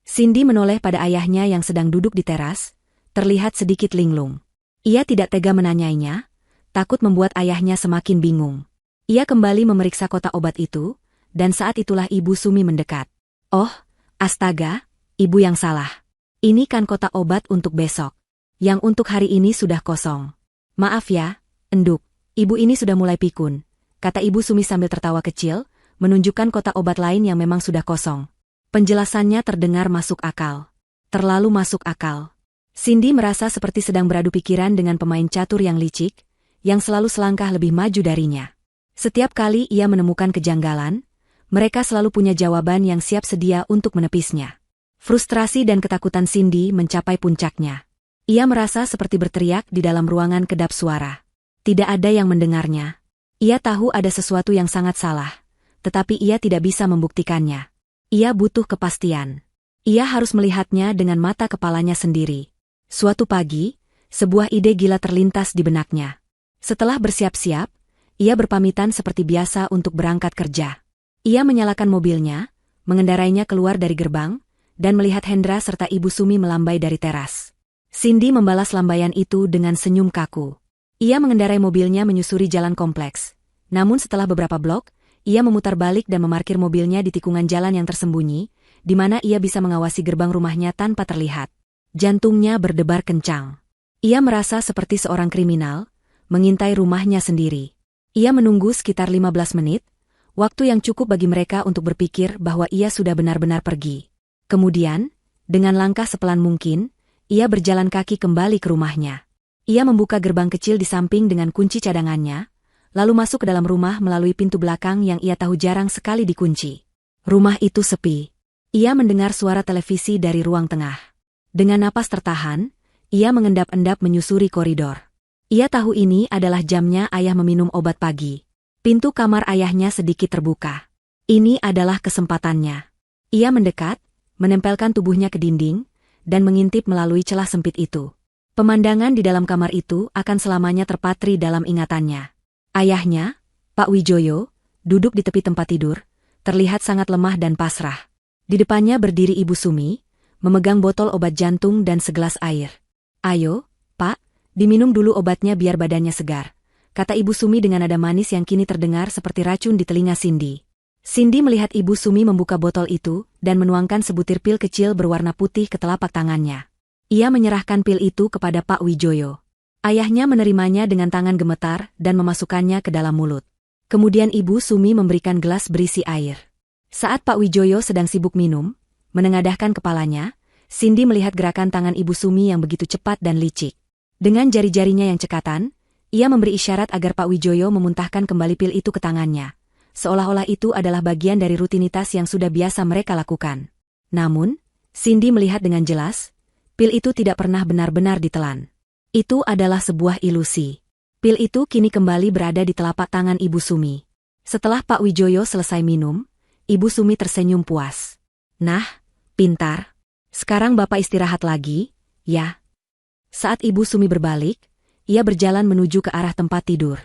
Cindy menoleh pada ayahnya yang sedang duduk di teras, terlihat sedikit linglung. Ia tidak tega menanyainya, takut membuat ayahnya semakin bingung. Ia kembali memeriksa kotak obat itu, dan saat itulah Ibu Sumi mendekat. Oh, astaga, ibu yang salah. Ini kan kotak obat untuk besok. Yang untuk hari ini sudah kosong. Maaf ya, enduk, ibu ini sudah mulai pikun, kata Ibu Sumi sambil tertawa kecil, menunjukkan kotak obat lain yang memang sudah kosong. Penjelasannya terdengar masuk akal. Terlalu masuk akal. Cindy merasa seperti sedang beradu pikiran dengan pemain catur yang licik, yang selalu selangkah lebih maju darinya. Setiap kali ia menemukan kejanggalan, mereka selalu punya jawaban yang siap sedia untuk menepisnya. Frustrasi dan ketakutan Cindy mencapai puncaknya. Ia merasa seperti berteriak di dalam ruangan kedap suara. Tidak ada yang mendengarnya. Ia tahu ada sesuatu yang sangat salah, tetapi ia tidak bisa membuktikannya. Ia butuh kepastian. Ia harus melihatnya dengan mata kepalanya sendiri. Suatu pagi, sebuah ide gila terlintas di benaknya. Setelah bersiap-siap, ia berpamitan seperti biasa untuk berangkat kerja. Ia menyalakan mobilnya, mengendarainya keluar dari gerbang, dan melihat Hendra serta Ibu Sumi melambai dari teras. Cindy membalas lambaian itu dengan senyum kaku. Ia mengendarai mobilnya menyusuri jalan kompleks. Namun setelah beberapa blok, ia memutar balik dan memarkir mobilnya di tikungan jalan yang tersembunyi, di mana ia bisa mengawasi gerbang rumahnya tanpa terlihat. Jantungnya berdebar kencang. Ia merasa seperti seorang kriminal, mengintai rumahnya sendiri. Ia menunggu sekitar 15 menit, waktu yang cukup bagi mereka untuk berpikir bahwa ia sudah benar-benar pergi. Kemudian, dengan langkah sepelan mungkin, ia berjalan kaki kembali ke rumahnya. Ia membuka gerbang kecil di samping dengan kunci cadangannya, lalu masuk ke dalam rumah melalui pintu belakang yang ia tahu jarang sekali dikunci. Rumah itu sepi. Ia mendengar suara televisi dari ruang tengah. Dengan napas tertahan, ia mengendap-endap menyusuri koridor. Ia tahu ini adalah jamnya ayah meminum obat pagi. Pintu kamar ayahnya sedikit terbuka. Ini adalah kesempatannya. Ia mendekat, menempelkan tubuhnya ke dinding, dan mengintip melalui celah sempit itu. Pemandangan di dalam kamar itu akan selamanya terpatri dalam ingatannya. Ayahnya, Pak Wijoyo, duduk di tepi tempat tidur, terlihat sangat lemah dan pasrah. Di depannya berdiri Ibu Sumi, memegang botol obat jantung dan segelas air. Ayo, Pak, diminum dulu obatnya biar badannya segar, kata Ibu Sumi dengan nada manis yang kini terdengar seperti racun di telinga Cindy. Cindy melihat Ibu Sumi membuka botol itu dan menuangkan sebutir pil kecil berwarna putih ke telapak tangannya. Ia menyerahkan pil itu kepada Pak Wijoyo. Ayahnya menerimanya dengan tangan gemetar dan memasukkannya ke dalam mulut. Kemudian Ibu Sumi memberikan gelas berisi air. Saat Pak Wijoyo sedang sibuk minum, menengadahkan kepalanya, Cindy melihat gerakan tangan Ibu Sumi yang begitu cepat dan licik. Dengan jari-jarinya yang cekatan, ia memberi isyarat agar Pak Wijoyo memuntahkan kembali pil itu ke tangannya. Seolah-olah itu adalah bagian dari rutinitas yang sudah biasa mereka lakukan. Namun, Cindy melihat dengan jelas, pil itu tidak pernah benar-benar ditelan. Itu adalah sebuah ilusi. Pil itu kini kembali berada di telapak tangan Ibu Sumi. Setelah Pak Wijoyo selesai minum, Ibu Sumi tersenyum puas. Nah, pintar. Sekarang Bapak istirahat lagi, ya. Saat Ibu Sumi berbalik, ia berjalan menuju ke arah tempat tidur.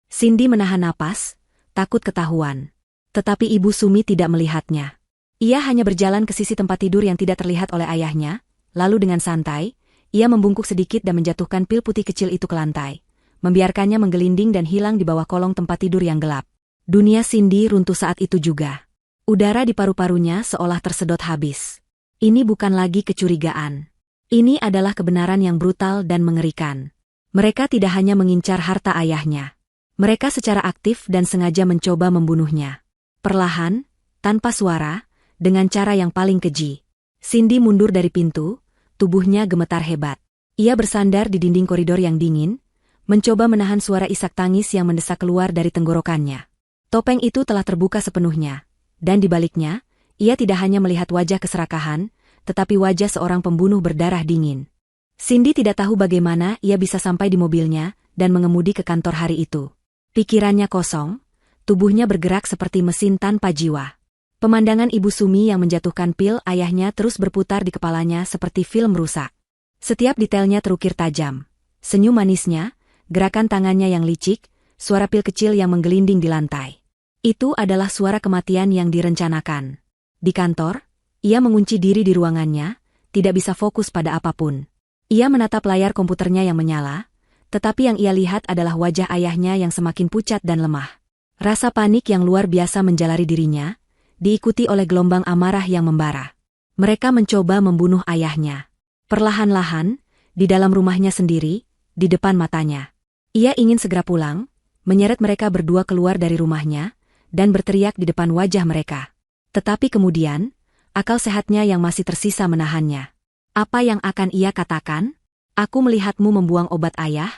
Cindy menahan napas, takut ketahuan. Tetapi Ibu Sumi tidak melihatnya. Ia hanya berjalan ke sisi tempat tidur yang tidak terlihat oleh ayahnya, lalu dengan santai, ia membungkuk sedikit dan menjatuhkan pil putih kecil itu ke lantai, membiarkannya menggelinding dan hilang di bawah kolong tempat tidur yang gelap. Dunia Cindy runtuh saat itu juga. Udara di paru-parunya seolah tersedot habis. Ini bukan lagi kecurigaan. Ini adalah kebenaran yang brutal dan mengerikan. Mereka tidak hanya mengincar harta ayahnya. Mereka secara aktif dan sengaja mencoba membunuhnya. Perlahan, tanpa suara, dengan cara yang paling keji. Cindy mundur dari pintu, tubuhnya gemetar hebat. Ia bersandar di dinding koridor yang dingin, mencoba menahan suara isak tangis yang mendesak keluar dari tenggorokannya. Topeng itu telah terbuka sepenuhnya, dan di baliknya, ia tidak hanya melihat wajah keserakahan, tetapi wajah seorang pembunuh berdarah dingin. Cindy tidak tahu bagaimana ia bisa sampai di mobilnya dan mengemudi ke kantor hari itu. Pikirannya kosong, tubuhnya bergerak seperti mesin tanpa jiwa. Pemandangan Ibu Sumi yang menjatuhkan pil ayahnya terus berputar di kepalanya seperti film rusak. Setiap detailnya terukir tajam. Senyum manisnya, gerakan tangannya yang licik, suara pil kecil yang menggelinding di lantai. Itu adalah suara kematian yang direncanakan. Di kantor, ia mengunci diri di ruangannya, tidak bisa fokus pada apapun. Ia menatap layar komputernya yang menyala, tetapi yang ia lihat adalah wajah ayahnya yang semakin pucat dan lemah. Rasa panik yang luar biasa menjalari dirinya, diikuti oleh gelombang amarah yang membara. Mereka mencoba membunuh ayahnya. Perlahan-lahan, di dalam rumahnya sendiri, di depan matanya. Ia ingin segera pulang, menyeret mereka berdua keluar dari rumahnya, dan berteriak di depan wajah mereka. Tetapi kemudian, akal sehatnya yang masih tersisa menahannya. Apa yang akan ia katakan? Aku melihatmu membuang obat ayah?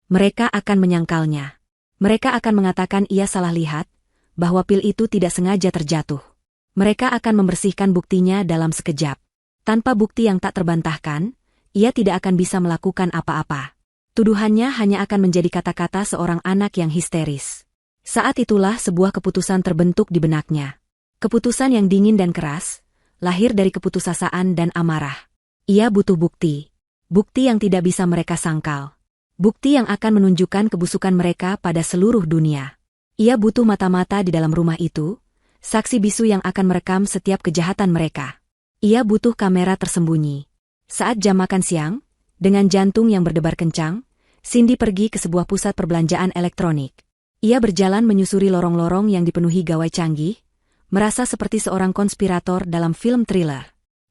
Mereka akan menyangkalnya. Mereka akan mengatakan ia salah lihat, bahwa pil itu tidak sengaja terjatuh. Mereka akan membersihkan buktinya dalam sekejap. Tanpa bukti yang tak terbantahkan, ia tidak akan bisa melakukan apa-apa. Tuduhannya hanya akan menjadi kata-kata seorang anak yang histeris. Saat itulah sebuah keputusan terbentuk di benaknya. Keputusan yang dingin dan keras, lahir dari keputusasaan dan amarah. Ia butuh bukti. Bukti yang tidak bisa mereka sangkal. Bukti yang akan menunjukkan kebusukan mereka pada seluruh dunia. Ia butuh mata-mata di dalam rumah itu, saksi bisu yang akan merekam setiap kejahatan mereka. Ia butuh kamera tersembunyi. Saat jam makan siang, dengan jantung yang berdebar kencang, Cindy pergi ke sebuah pusat perbelanjaan elektronik. Ia berjalan menyusuri lorong-lorong yang dipenuhi gawai canggih, merasa seperti seorang konspirator dalam film thriller.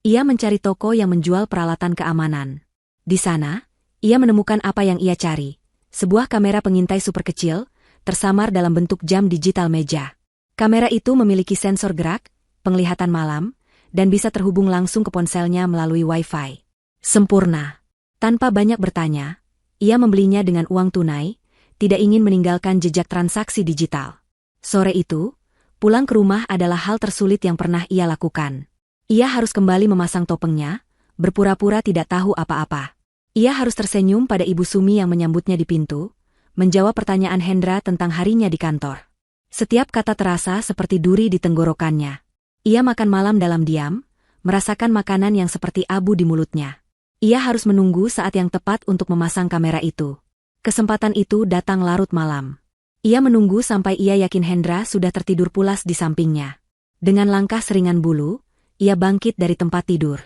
Ia mencari toko yang menjual peralatan keamanan. Di sana, ia menemukan apa yang ia cari, sebuah kamera pengintai super kecil, tersamar dalam bentuk jam digital meja. Kamera itu memiliki sensor gerak, penglihatan malam, dan bisa terhubung langsung ke ponselnya melalui Wi-Fi. Sempurna. Tanpa banyak bertanya, ia membelinya dengan uang tunai, tidak ingin meninggalkan jejak transaksi digital. Sore itu, pulang ke rumah adalah hal tersulit yang pernah ia lakukan. Ia harus kembali memasang topengnya, berpura-pura tidak tahu apa-apa. Ia harus tersenyum pada Ibu Sumi yang menyambutnya di pintu, menjawab pertanyaan Hendra tentang harinya di kantor. Setiap kata terasa seperti duri di tenggorokannya. Ia makan malam dalam diam, merasakan makanan yang seperti abu di mulutnya. Ia harus menunggu saat yang tepat untuk memasang kamera itu. Kesempatan itu datang larut malam. Ia menunggu sampai ia yakin Hendra sudah tertidur pulas di sampingnya. Dengan langkah seringan bulu, ia bangkit dari tempat tidur.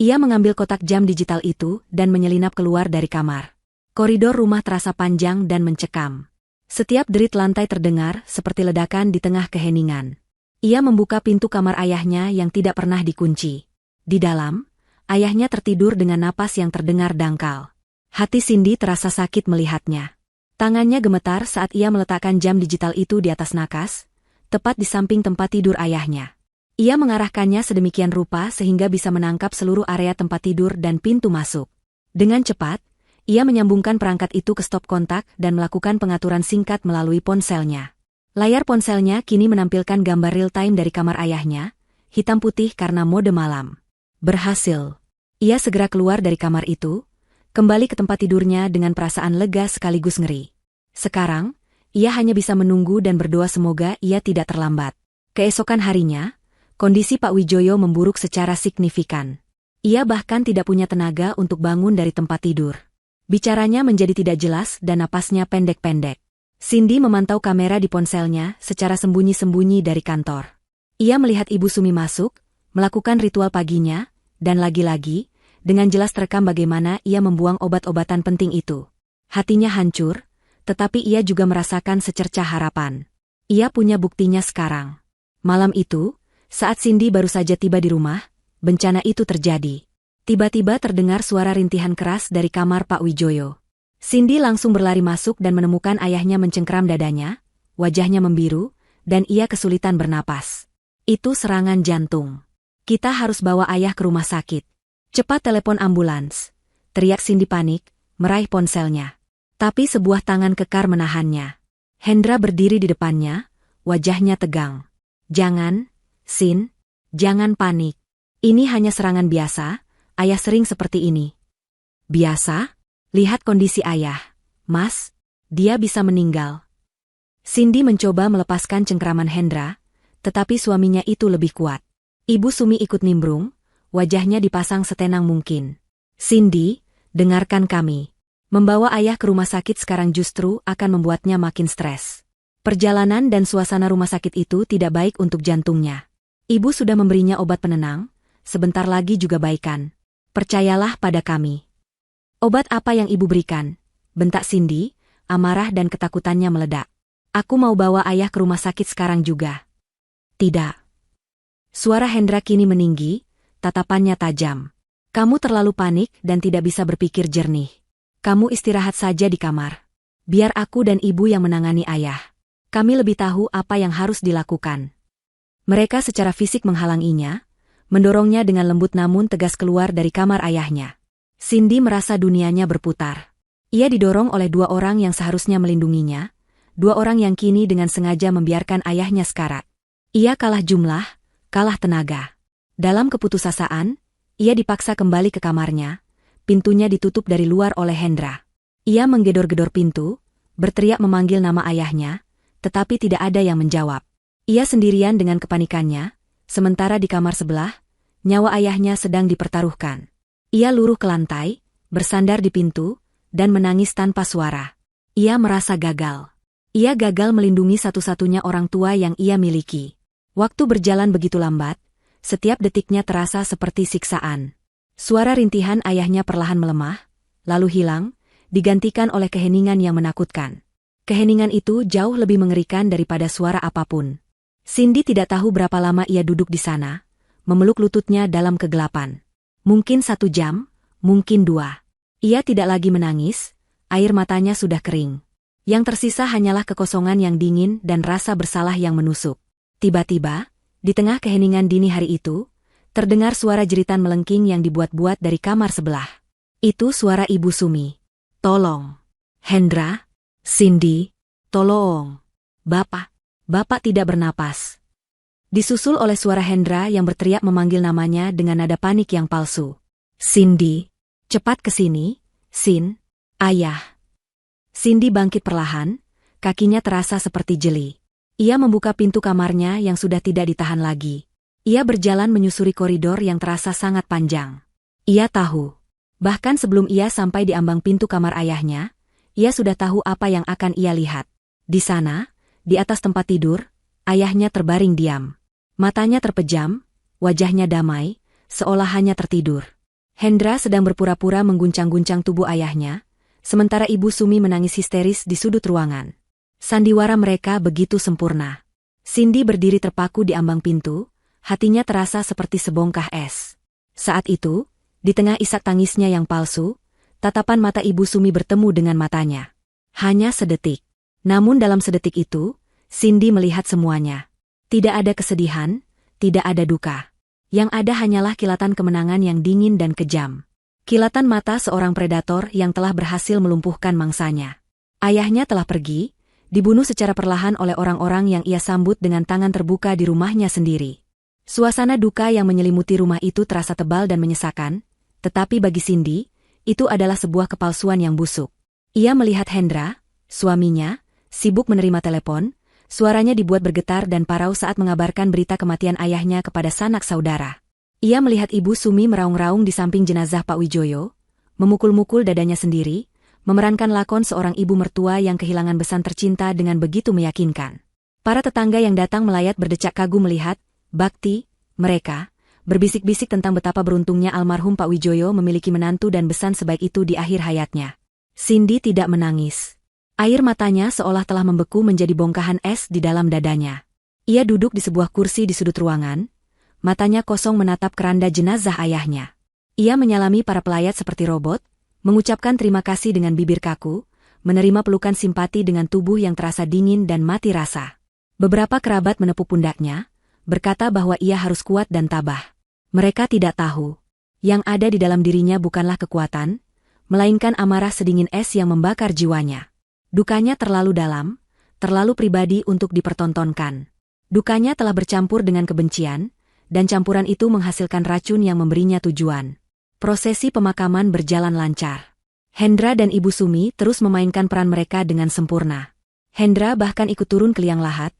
Ia mengambil kotak jam digital itu dan menyelinap keluar dari kamar. Koridor rumah terasa panjang dan mencekam. Setiap derit lantai terdengar seperti ledakan di tengah keheningan. Ia membuka pintu kamar ayahnya yang tidak pernah dikunci. Di dalam, ayahnya tertidur dengan napas yang terdengar dangkal. Hati Cindy terasa sakit melihatnya. Tangannya gemetar saat ia meletakkan jam digital itu di atas nakas, tepat di samping tempat tidur ayahnya. Ia mengarahkannya sedemikian rupa sehingga bisa menangkap seluruh area tempat tidur dan pintu masuk. Dengan cepat, ia menyambungkan perangkat itu ke stop kontak dan melakukan pengaturan singkat melalui ponselnya. Layar ponselnya kini menampilkan gambar real-time dari kamar ayahnya, hitam putih karena mode malam. Berhasil. Ia segera keluar dari kamar itu, kembali ke tempat tidurnya dengan perasaan lega sekaligus ngeri. Sekarang, Ia hanya bisa menunggu dan berdoa semoga ia tidak terlambat. Keesokan harinya, kondisi Pak Wijoyo memburuk secara signifikan. Ia bahkan tidak punya tenaga untuk bangun dari tempat tidur. Bicaranya menjadi tidak jelas dan napasnya pendek-pendek. Cindy memantau kamera di ponselnya secara sembunyi-sembunyi dari kantor. Ia melihat Ibu Sumi masuk, melakukan ritual paginya, dan lagi-lagi, dengan jelas terekam bagaimana ia membuang obat-obatan penting itu. Hatinya hancur, tetapi ia juga merasakan secercah harapan. Ia punya buktinya sekarang. Malam itu, saat Cindy baru saja tiba di rumah, bencana itu terjadi. Tiba-tiba terdengar suara rintihan keras dari kamar Pak Wijoyo. Cindy langsung berlari masuk dan menemukan ayahnya mencengkeram dadanya, wajahnya membiru, dan ia kesulitan bernapas. Itu serangan jantung. Kita harus bawa ayah ke rumah sakit. Cepat telepon ambulans. Teriak Cindy panik, meraih ponselnya. Tapi sebuah tangan kekar menahannya. Hendra berdiri di depannya, wajahnya tegang. Jangan, Sin, jangan panik. Ini hanya serangan biasa, ayah sering seperti ini. Biasa? Lihat kondisi ayah. Mas, dia bisa meninggal. Cindy mencoba melepaskan cengkeraman Hendra, tetapi suaminya itu lebih kuat. Ibu Sumi ikut nimbrung, wajahnya dipasang setenang mungkin. Cindy, dengarkan kami. Membawa ayah ke rumah sakit sekarang justru akan membuatnya makin stres. Perjalanan dan suasana rumah sakit itu tidak baik untuk jantungnya. Ibu sudah memberinya obat penenang, sebentar lagi juga baikan. Percayalah pada kami. Obat apa yang ibu berikan? Bentak Cindy, amarah dan ketakutannya meledak. Aku mau bawa ayah ke rumah sakit sekarang juga. Tidak. Suara Hendra kini meninggi, tatapannya tajam. Kamu terlalu panik dan tidak bisa berpikir jernih. Kamu istirahat saja di kamar. Biar aku dan ibu yang menangani ayah. Kami lebih tahu apa yang harus dilakukan. Mereka secara fisik menghalanginya, mendorongnya dengan lembut namun tegas keluar dari kamar ayahnya. Cindy merasa dunianya berputar. Ia didorong oleh dua orang yang seharusnya melindunginya, dua orang yang kini dengan sengaja membiarkan ayahnya sekarat. Ia kalah jumlah, kalah tenaga. Dalam keputusasaan, ia dipaksa kembali ke kamarnya, pintunya ditutup dari luar oleh Hendra. Ia menggedor-gedor pintu, berteriak memanggil nama ayahnya, tetapi tidak ada yang menjawab. Ia sendirian dengan kepanikannya, sementara di kamar sebelah, nyawa ayahnya sedang dipertaruhkan. Ia luruh ke lantai, bersandar di pintu, dan menangis tanpa suara. Ia merasa gagal. Ia gagal melindungi satu-satunya orang tua yang ia miliki. Waktu berjalan begitu lambat, setiap detiknya terasa seperti siksaan. Suara rintihan ayahnya perlahan melemah, lalu hilang, digantikan oleh keheningan yang menakutkan. Keheningan itu jauh lebih mengerikan daripada suara apapun. Cindy tidak tahu berapa lama ia duduk di sana, memeluk lututnya dalam kegelapan. Mungkin 1 jam, mungkin 2. Ia tidak lagi menangis, air matanya sudah kering. Yang tersisa hanyalah kekosongan yang dingin dan rasa bersalah yang menusuk. Tiba-tiba, di tengah keheningan dini hari itu, terdengar suara jeritan melengking yang dibuat-buat dari kamar sebelah. Itu suara Ibu Sumi. Tolong. Hendra, Cindy, tolong. Bapak tidak bernapas. Disusul oleh suara Hendra yang berteriak memanggil namanya dengan nada panik yang palsu. Cindy, cepat ke sini, Sin, ayah. Cindy bangkit perlahan, kakinya terasa seperti jeli. Ia membuka pintu kamarnya yang sudah tidak ditahan lagi. Ia berjalan menyusuri koridor yang terasa sangat panjang. Ia tahu. Bahkan sebelum ia sampai di ambang pintu kamar ayahnya, ia sudah tahu apa yang akan ia lihat. Di sana, di atas tempat tidur, ayahnya terbaring diam. Matanya terpejam, wajahnya damai, seolah hanya tertidur. Hendra sedang berpura-pura mengguncang-guncang tubuh ayahnya, sementara Ibu Sumi menangis histeris di sudut ruangan. Sandiwara mereka begitu sempurna. Cindy berdiri terpaku di ambang pintu, hatinya terasa seperti sebongkah es. Saat itu, di tengah isak tangisnya yang palsu, tatapan mata Ibu Sumi bertemu dengan matanya. Hanya sedetik. Namun dalam sedetik itu, Cindy melihat semuanya. Tidak ada kesedihan, tidak ada duka. Yang ada hanyalah kilatan kemenangan yang dingin dan kejam. Kilatan mata seorang predator yang telah berhasil melumpuhkan mangsanya. Ayahnya telah pergi, dibunuh secara perlahan oleh orang-orang yang ia sambut dengan tangan terbuka di rumahnya sendiri. Suasana duka yang menyelimuti rumah itu terasa tebal dan menyesakan, tetapi bagi Cindy, itu adalah sebuah kepalsuan yang busuk. Ia melihat Hendra, suaminya, Sibuk menerima telepon, suaranya dibuat bergetar dan parau saat mengabarkan berita kematian ayahnya kepada sanak saudara. Ia melihat Ibu Sumi meraung-raung di samping jenazah Pak Wijoyo, memukul-mukul dadanya sendiri, memerankan lakon seorang ibu mertua yang kehilangan besan tercinta dengan begitu meyakinkan. Para tetangga yang datang melayat berdecak kagum melihat bakti mereka, berbisik-bisik tentang betapa beruntungnya almarhum Pak Wijoyo memiliki menantu dan besan sebaik itu di akhir hayatnya. Cindy tidak menangis. Air matanya seolah telah membeku menjadi bongkahan es di dalam dadanya. Ia duduk di sebuah kursi di sudut ruangan, matanya kosong menatap keranda jenazah ayahnya. Ia menyalami para pelayat seperti robot, mengucapkan terima kasih dengan bibir kaku, menerima pelukan simpati dengan tubuh yang terasa dingin dan mati rasa. Beberapa kerabat menepuk pundaknya, berkata bahwa ia harus kuat dan tabah. Mereka tidak tahu. Yang ada di dalam dirinya bukanlah kekuatan, melainkan amarah sedingin es yang membakar jiwanya. Dukanya terlalu dalam, terlalu pribadi untuk dipertontonkan. Dukanya telah bercampur dengan kebencian, dan campuran itu menghasilkan racun yang memberinya tujuan. Prosesi pemakaman berjalan lancar. Hendra dan Ibu Sumi terus memainkan peran mereka dengan sempurna. Hendra bahkan ikut turun ke liang lahat,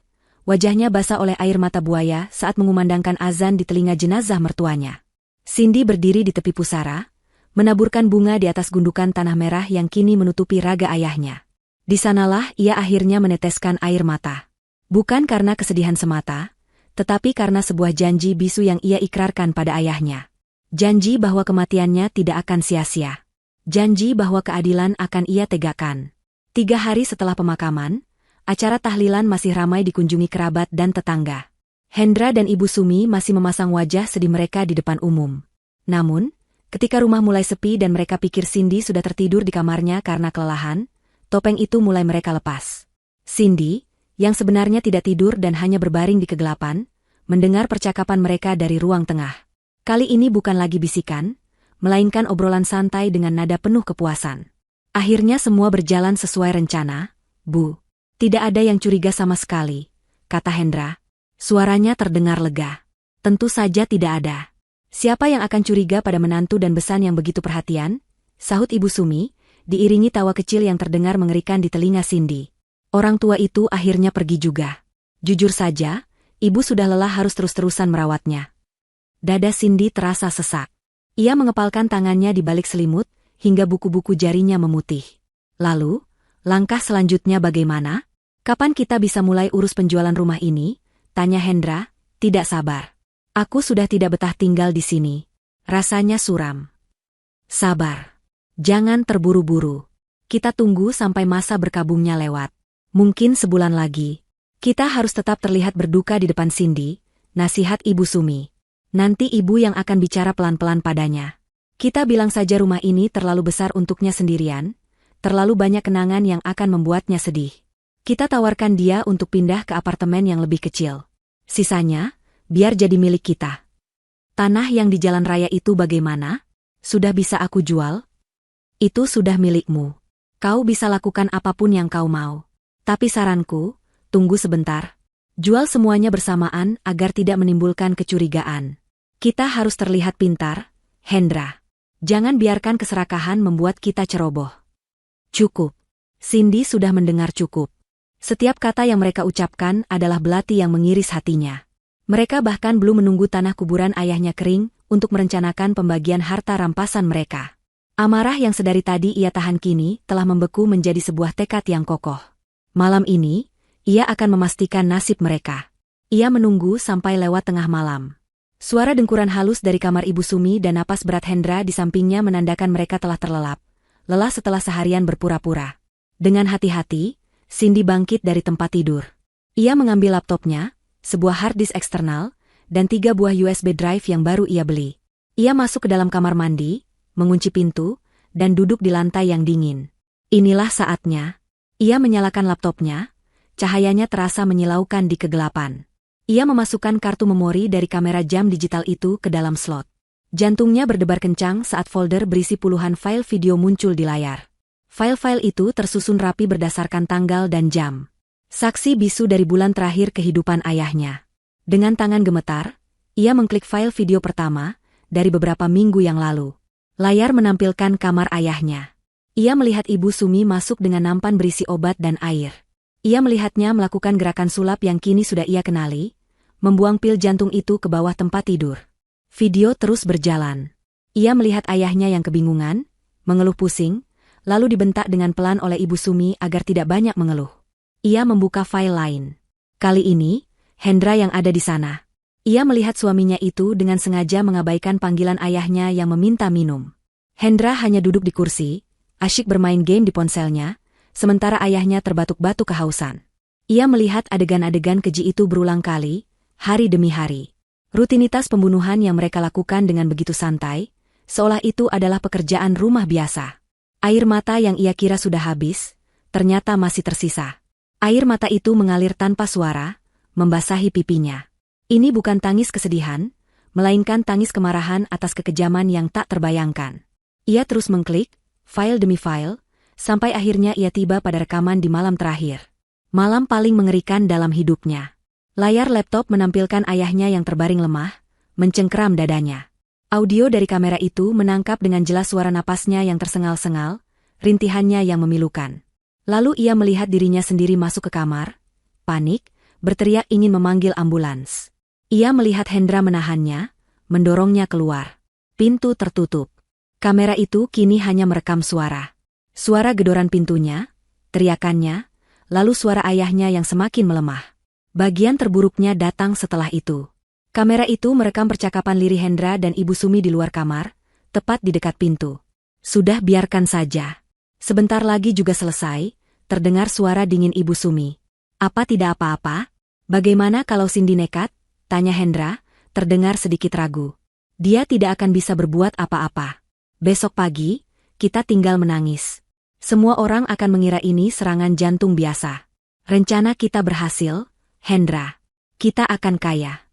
wajahnya basah oleh air mata buaya saat mengumandangkan azan di telinga jenazah mertuanya. Cindy berdiri di tepi pusara, menaburkan bunga di atas gundukan tanah merah yang kini menutupi raga ayahnya. Di sanalah ia akhirnya meneteskan air mata. Bukan karena kesedihan semata, tetapi karena sebuah janji bisu yang ia ikrarkan pada ayahnya. Janji bahwa kematiannya tidak akan sia-sia. Janji bahwa keadilan akan ia tegakkan. 3 hari setelah pemakaman, acara tahlilan masih ramai dikunjungi kerabat dan tetangga. Hendra dan Ibu Sumi masih memasang wajah sedih mereka di depan umum. Namun, ketika rumah mulai sepi dan mereka pikir Cindy sudah tertidur di kamarnya karena kelelahan, topeng itu mulai mereka lepas. Cindy, yang sebenarnya tidak tidur dan hanya berbaring di kegelapan, mendengar percakapan mereka dari ruang tengah. Kali ini bukan lagi bisikan, melainkan obrolan santai dengan nada penuh kepuasan. Akhirnya semua berjalan sesuai rencana, Bu. Tidak ada yang curiga sama sekali, kata Hendra. Suaranya terdengar lega. Tentu saja tidak ada. Siapa yang akan curiga pada menantu dan besan yang begitu perhatian? Sahut Ibu Sumi, diiringi tawa kecil yang terdengar mengerikan di telinga Cindy. Orang tua itu akhirnya pergi juga. Jujur saja, ibu sudah lelah harus terus-terusan merawatnya. Dada Cindy terasa sesak. Ia mengepalkan tangannya di balik selimut, hingga buku-buku jarinya memutih. Lalu, langkah selanjutnya bagaimana? Kapan kita bisa mulai urus penjualan rumah ini? Tanya Hendra, tidak sabar. Aku sudah tidak betah tinggal di sini. Rasanya suram. Sabar. Jangan terburu-buru. Kita tunggu sampai masa berkabungnya lewat. Mungkin sebulan lagi. Kita harus tetap terlihat berduka di depan Cindy, nasihat Ibu Sumi. Nanti ibu yang akan bicara pelan-pelan padanya. Kita bilang saja rumah ini terlalu besar untuknya sendirian, terlalu banyak kenangan yang akan membuatnya sedih. Kita tawarkan dia untuk pindah ke apartemen yang lebih kecil. Sisanya, biar jadi milik kita. Tanah yang di jalan raya itu bagaimana? Sudah bisa aku jual? Itu sudah milikmu. Kau bisa lakukan apapun yang kau mau. Tapi saranku, tunggu sebentar. Jual semuanya bersamaan agar tidak menimbulkan kecurigaan. Kita harus terlihat pintar, Hendra. Jangan biarkan keserakahan membuat kita ceroboh. Cukup. Cindy sudah mendengar cukup. Setiap kata yang mereka ucapkan adalah belati yang mengiris hatinya. Mereka bahkan belum menunggu tanah kuburan ayahnya kering untuk merencanakan pembagian harta rampasan mereka. Amarah yang sedari tadi ia tahan kini telah membeku menjadi sebuah tekad yang kokoh. Malam ini, ia akan memastikan nasib mereka. Ia menunggu sampai lewat tengah malam. Suara dengkuran halus dari kamar Ibu Sumi dan napas berat Hendra di sampingnya menandakan mereka telah terlelap. Lelah setelah seharian berpura-pura. Dengan hati-hati, Cindy bangkit dari tempat tidur. Ia mengambil laptopnya, sebuah hard disk eksternal, dan 3 buah USB drive yang baru ia beli. Ia masuk ke dalam kamar mandi, mengunci pintu, dan duduk di lantai yang dingin. Inilah saatnya. Ia menyalakan laptopnya, cahayanya terasa menyilaukan di kegelapan. Ia memasukkan kartu memori dari kamera jam digital itu ke dalam slot. Jantungnya berdebar kencang saat folder berisi puluhan file video muncul di layar. File-file itu tersusun rapi berdasarkan tanggal dan jam. Saksi bisu dari bulan terakhir kehidupan ayahnya. Dengan tangan gemetar, ia mengklik file video pertama, dari beberapa minggu yang lalu. Layar menampilkan kamar ayahnya. Ia melihat Ibu Sumi masuk dengan nampan berisi obat dan air. Ia melihatnya melakukan gerakan sulap yang kini sudah ia kenali, membuang pil jantung itu ke bawah tempat tidur. Video terus berjalan. Ia melihat ayahnya yang kebingungan, mengeluh pusing, lalu dibentak dengan pelan oleh Ibu Sumi agar tidak banyak mengeluh. Ia membuka file lain. Kali ini, Hendra yang ada di sana. Ia melihat suaminya itu dengan sengaja mengabaikan panggilan ayahnya yang meminta minum. Hendra hanya duduk di kursi, asyik bermain game di ponselnya, sementara ayahnya terbatuk-batuk kehausan. Ia melihat adegan-adegan keji itu berulang kali, hari demi hari. Rutinitas pembunuhan yang mereka lakukan dengan begitu santai, seolah itu adalah pekerjaan rumah biasa. Air mata yang ia kira sudah habis, ternyata masih tersisa. Air mata itu mengalir tanpa suara, membasahi pipinya. Ini bukan tangis kesedihan, melainkan tangis kemarahan atas kekejaman yang tak terbayangkan. Ia terus mengklik, file demi file, sampai akhirnya ia tiba pada rekaman di malam terakhir. Malam paling mengerikan dalam hidupnya. Layar laptop menampilkan ayahnya yang terbaring lemah, mencengkeram dadanya. Audio dari kamera itu menangkap dengan jelas suara napasnya yang tersengal-sengal, rintihannya yang memilukan. Lalu ia melihat dirinya sendiri masuk ke kamar, panik, berteriak ingin memanggil ambulans. Ia melihat Hendra menahannya, mendorongnya keluar. Pintu tertutup. Kamera itu kini hanya merekam suara. Suara gedoran pintunya, teriakannya, lalu suara ayahnya yang semakin melemah. Bagian terburuknya datang setelah itu. Kamera itu merekam percakapan lirih Hendra dan Ibu Sumi di luar kamar, tepat di dekat pintu. Sudah biarkan saja. Sebentar lagi juga selesai, terdengar suara dingin Ibu Sumi. Apa tidak apa-apa? Bagaimana kalau Cindy nekat? Tanya Hendra, terdengar sedikit ragu. Dia tidak akan bisa berbuat apa-apa. Besok pagi, kita tinggal menangis. Semua orang akan mengira ini serangan jantung biasa. Rencana kita berhasil, Hendra. Kita akan kaya.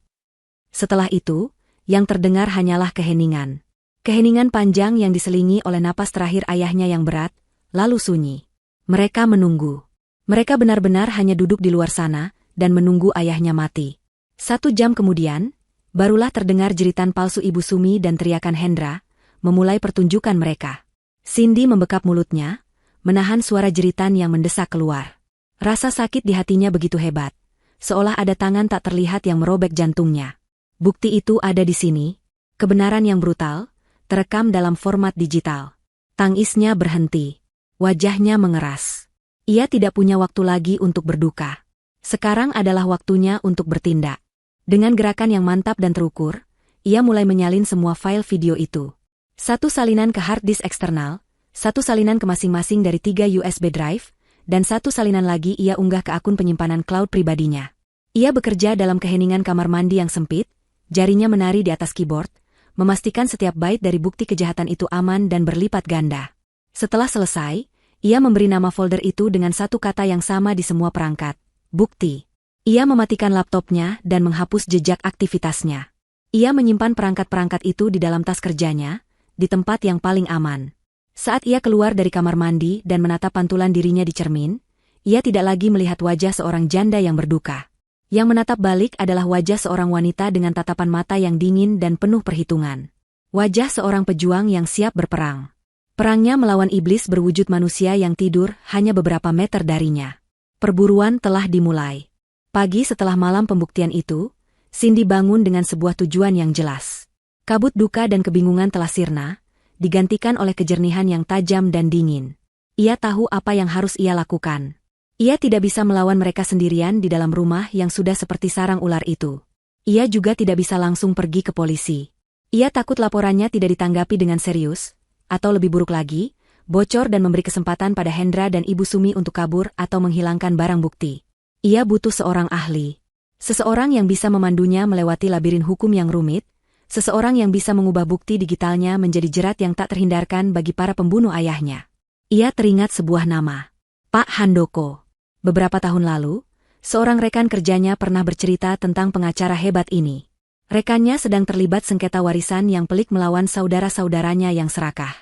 Setelah itu, yang terdengar hanyalah keheningan. Keheningan panjang yang diselingi oleh napas terakhir ayahnya yang berat, lalu sunyi. Mereka menunggu. Mereka benar-benar hanya duduk di luar sana dan menunggu ayahnya mati. 1 jam kemudian, barulah terdengar jeritan palsu Ibu Sumi dan teriakan Hendra, memulai pertunjukan mereka. Cindy membekap mulutnya, menahan suara jeritan yang mendesak keluar. Rasa sakit di hatinya begitu hebat, seolah ada tangan tak terlihat yang merobek jantungnya. Bukti itu ada di sini, kebenaran yang brutal, terekam dalam format digital. Tangisnya berhenti. Wajahnya mengeras. Ia tidak punya waktu lagi untuk berduka. Sekarang adalah waktunya untuk bertindak. Dengan gerakan yang mantap dan terukur, ia mulai menyalin semua file video itu. 1 salinan ke hard disk eksternal, 1 salinan ke masing-masing dari 3 USB drive, dan 1 salinan lagi ia unggah ke akun penyimpanan cloud pribadinya. Ia bekerja dalam keheningan kamar mandi yang sempit, jarinya menari di atas keyboard, memastikan setiap byte dari bukti kejahatan itu aman dan berlipat ganda. Setelah selesai, ia memberi nama folder itu dengan 1 kata yang sama di semua perangkat, bukti. Ia mematikan laptopnya dan menghapus jejak aktivitasnya. Ia menyimpan perangkat-perangkat itu di dalam tas kerjanya, di tempat yang paling aman. Saat ia keluar dari kamar mandi dan menatap pantulan dirinya di cermin, ia tidak lagi melihat wajah seorang janda yang berduka. Yang menatap balik adalah wajah seorang wanita dengan tatapan mata yang dingin dan penuh perhitungan. Wajah seorang pejuang yang siap berperang. Perangnya melawan iblis berwujud manusia yang tidur hanya beberapa meter darinya. Perburuan telah dimulai. Pagi setelah malam pembuktian itu, Cindy bangun dengan sebuah tujuan yang jelas. Kabut duka dan kebingungan telah sirna, digantikan oleh kejernihan yang tajam dan dingin. Ia tahu apa yang harus ia lakukan. Ia tidak bisa melawan mereka sendirian di dalam rumah yang sudah seperti sarang ular itu. Ia juga tidak bisa langsung pergi ke polisi. Ia takut laporannya tidak ditanggapi dengan serius, atau lebih buruk lagi, bocor dan memberi kesempatan pada Hendra dan Ibu Sumi untuk kabur atau menghilangkan barang bukti. Ia butuh seorang ahli. Seseorang yang bisa memandunya melewati labirin hukum yang rumit, seseorang yang bisa mengubah bukti digitalnya menjadi jerat yang tak terhindarkan bagi para pembunuh ayahnya. Ia teringat sebuah nama. Pak Handoko. Beberapa tahun lalu, seorang rekan kerjanya pernah bercerita tentang pengacara hebat ini. Rekannya sedang terlibat sengketa warisan yang pelik melawan saudara-saudaranya yang serakah.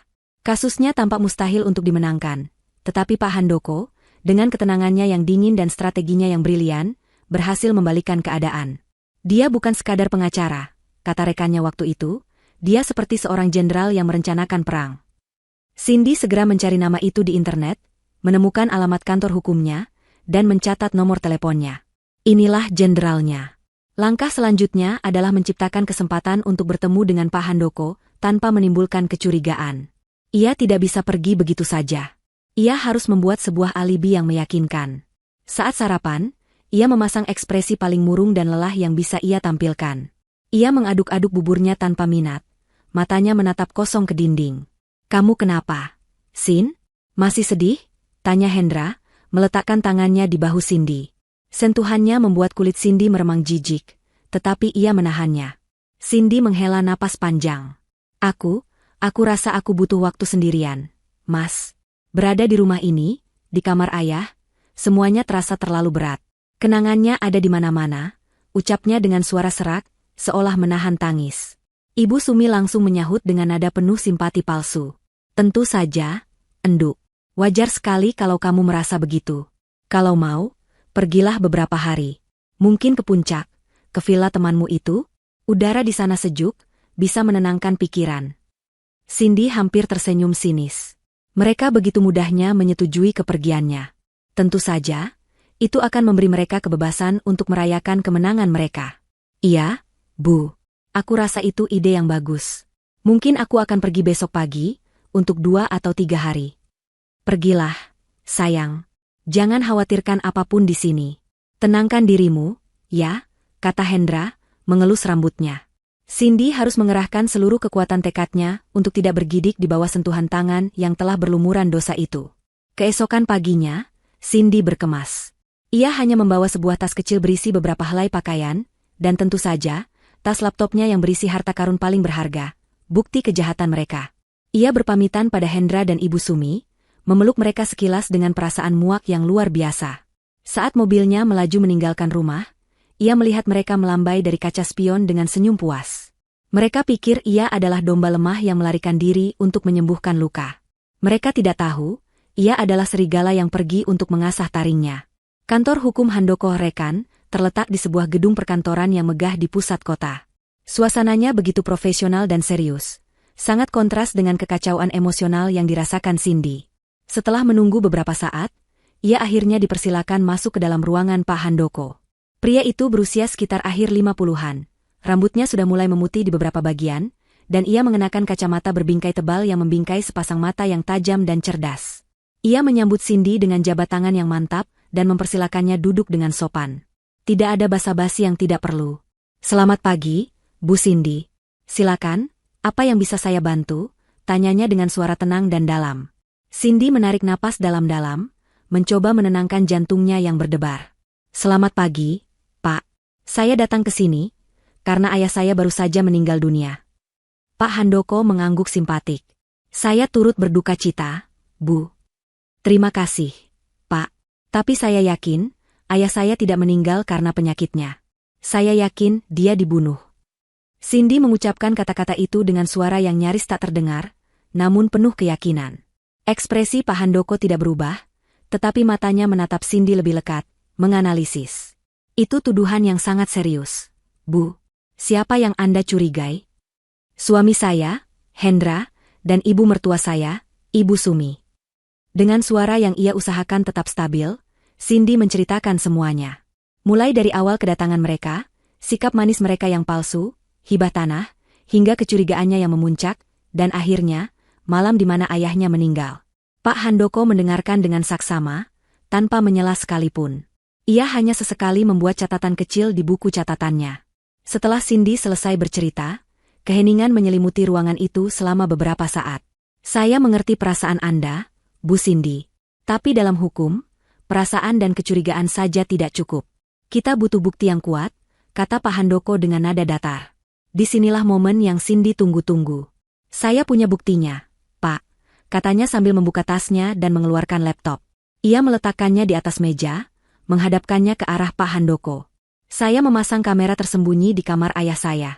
Kasusnya tampak mustahil untuk dimenangkan, tetapi Pak Handoko, dengan ketenangannya yang dingin dan strateginya yang brilian, berhasil membalikan keadaan. Dia bukan sekadar pengacara, kata rekannya waktu itu, dia seperti seorang jenderal yang merencanakan perang. Cindy segera mencari nama itu di internet, menemukan alamat kantor hukumnya, dan mencatat nomor teleponnya. Inilah jenderalnya. Langkah selanjutnya adalah menciptakan kesempatan untuk bertemu dengan Pak Handoko tanpa menimbulkan kecurigaan. Ia tidak bisa pergi begitu saja. Ia harus membuat sebuah alibi yang meyakinkan. Saat sarapan, ia memasang ekspresi paling murung dan lelah yang bisa ia tampilkan. Ia mengaduk-aduk buburnya tanpa minat. Matanya menatap kosong ke dinding. "Kamu kenapa, Sin? Masih sedih?" tanya Hendra, meletakkan tangannya di bahu Cindy. Sentuhannya membuat kulit Cindy meremang jijik, tetapi ia menahannya. Cindy menghela napas panjang. Aku rasa aku butuh waktu sendirian, Mas. Berada di rumah ini, di kamar ayah, semuanya terasa terlalu berat. Kenangannya ada di mana-mana," ucapnya dengan suara serak, seolah menahan tangis. Ibu Sumi langsung menyahut dengan nada penuh simpati palsu. "Tentu saja, Enduk. Wajar sekali kalau kamu merasa begitu. Kalau mau, pergilah beberapa hari. Mungkin ke puncak, ke villa temanmu itu. Udara di sana sejuk, bisa menenangkan pikiran." Cindy hampir tersenyum sinis. Mereka begitu mudahnya menyetujui kepergiannya. Tentu saja, itu akan memberi mereka kebebasan untuk merayakan kemenangan mereka. "Iya, Bu. Aku rasa itu ide yang bagus. Mungkin aku akan pergi besok pagi, untuk 2 atau 3 hari. Pergilah, sayang. Jangan khawatirkan apapun di sini. Tenangkan dirimu, ya," kata Hendra, mengelus rambutnya. Cindy harus mengerahkan seluruh kekuatan tekadnya untuk tidak bergidik di bawah sentuhan tangan yang telah berlumuran dosa itu. Keesokan paginya, Cindy berkemas. Ia hanya membawa sebuah tas kecil berisi beberapa helai pakaian, dan tentu saja, tas laptopnya yang berisi harta karun paling berharga, bukti kejahatan mereka. Ia berpamitan pada Hendra dan Ibu Sumi, memeluk mereka sekilas dengan perasaan muak yang luar biasa. Saat mobilnya melaju meninggalkan rumah, ia melihat mereka melambai dari kaca spion dengan senyum puas. Mereka pikir ia adalah domba lemah yang melarikan diri untuk menyembuhkan luka. Mereka tidak tahu, ia adalah serigala yang pergi untuk mengasah taringnya. Kantor hukum Handoko Rekan terletak di sebuah gedung perkantoran yang megah di pusat kota. Suasananya begitu profesional dan serius, sangat kontras dengan kekacauan emosional yang dirasakan Cindy. Setelah menunggu beberapa saat, ia akhirnya dipersilakan masuk ke dalam ruangan Pak Handoko. Pria itu berusia sekitar akhir 50-an. Rambutnya sudah mulai memutih di beberapa bagian, dan ia mengenakan kacamata berbingkai tebal yang membingkai sepasang mata yang tajam dan cerdas. Ia menyambut Cindy dengan jabat tangan yang mantap dan mempersilakannya duduk dengan sopan. Tidak ada basa-basi yang tidak perlu. "Selamat pagi, Bu Cindy. Silakan, apa yang bisa saya bantu?" tanyanya dengan suara tenang dan dalam. Cindy menarik napas dalam-dalam, mencoba menenangkan jantungnya yang berdebar. "Selamat pagi, Pak. Saya datang ke sini karena ayah saya baru saja meninggal dunia." Pak Handoko mengangguk simpatik. "Saya turut berduka cita, Bu." "Terima kasih, Pak. Tapi saya yakin, ayah saya tidak meninggal karena penyakitnya. Saya yakin dia dibunuh." Cindy mengucapkan kata-kata itu dengan suara yang nyaris tak terdengar, namun penuh keyakinan. Ekspresi Pak Handoko tidak berubah, tetapi matanya menatap Cindy lebih lekat, menganalisis. "Itu tuduhan yang sangat serius, Bu. Siapa yang Anda curigai?" "Suami saya, Hendra, dan ibu mertua saya, Ibu Sumi." Dengan suara yang ia usahakan tetap stabil, Cindy menceritakan semuanya. Mulai dari awal kedatangan mereka, sikap manis mereka yang palsu, hibah tanah, hingga kecurigaannya yang memuncak, dan akhirnya, malam di mana ayahnya meninggal. Pak Handoko mendengarkan dengan saksama, tanpa menyela sekalipun. Ia hanya sesekali membuat catatan kecil di buku catatannya. Setelah Cindy selesai bercerita, keheningan menyelimuti ruangan itu selama beberapa saat. "Saya mengerti perasaan Anda, Bu Cindy. Tapi dalam hukum, perasaan dan kecurigaan saja tidak cukup. Kita butuh bukti yang kuat," kata Pak Handoko dengan nada datar. Disinilah momen yang Cindy tunggu-tunggu. "Saya punya buktinya, Pak," katanya sambil membuka tasnya dan mengeluarkan laptop. Ia meletakkannya di atas meja, menghadapkannya ke arah Pak Handoko. "Saya memasang kamera tersembunyi di kamar ayah saya."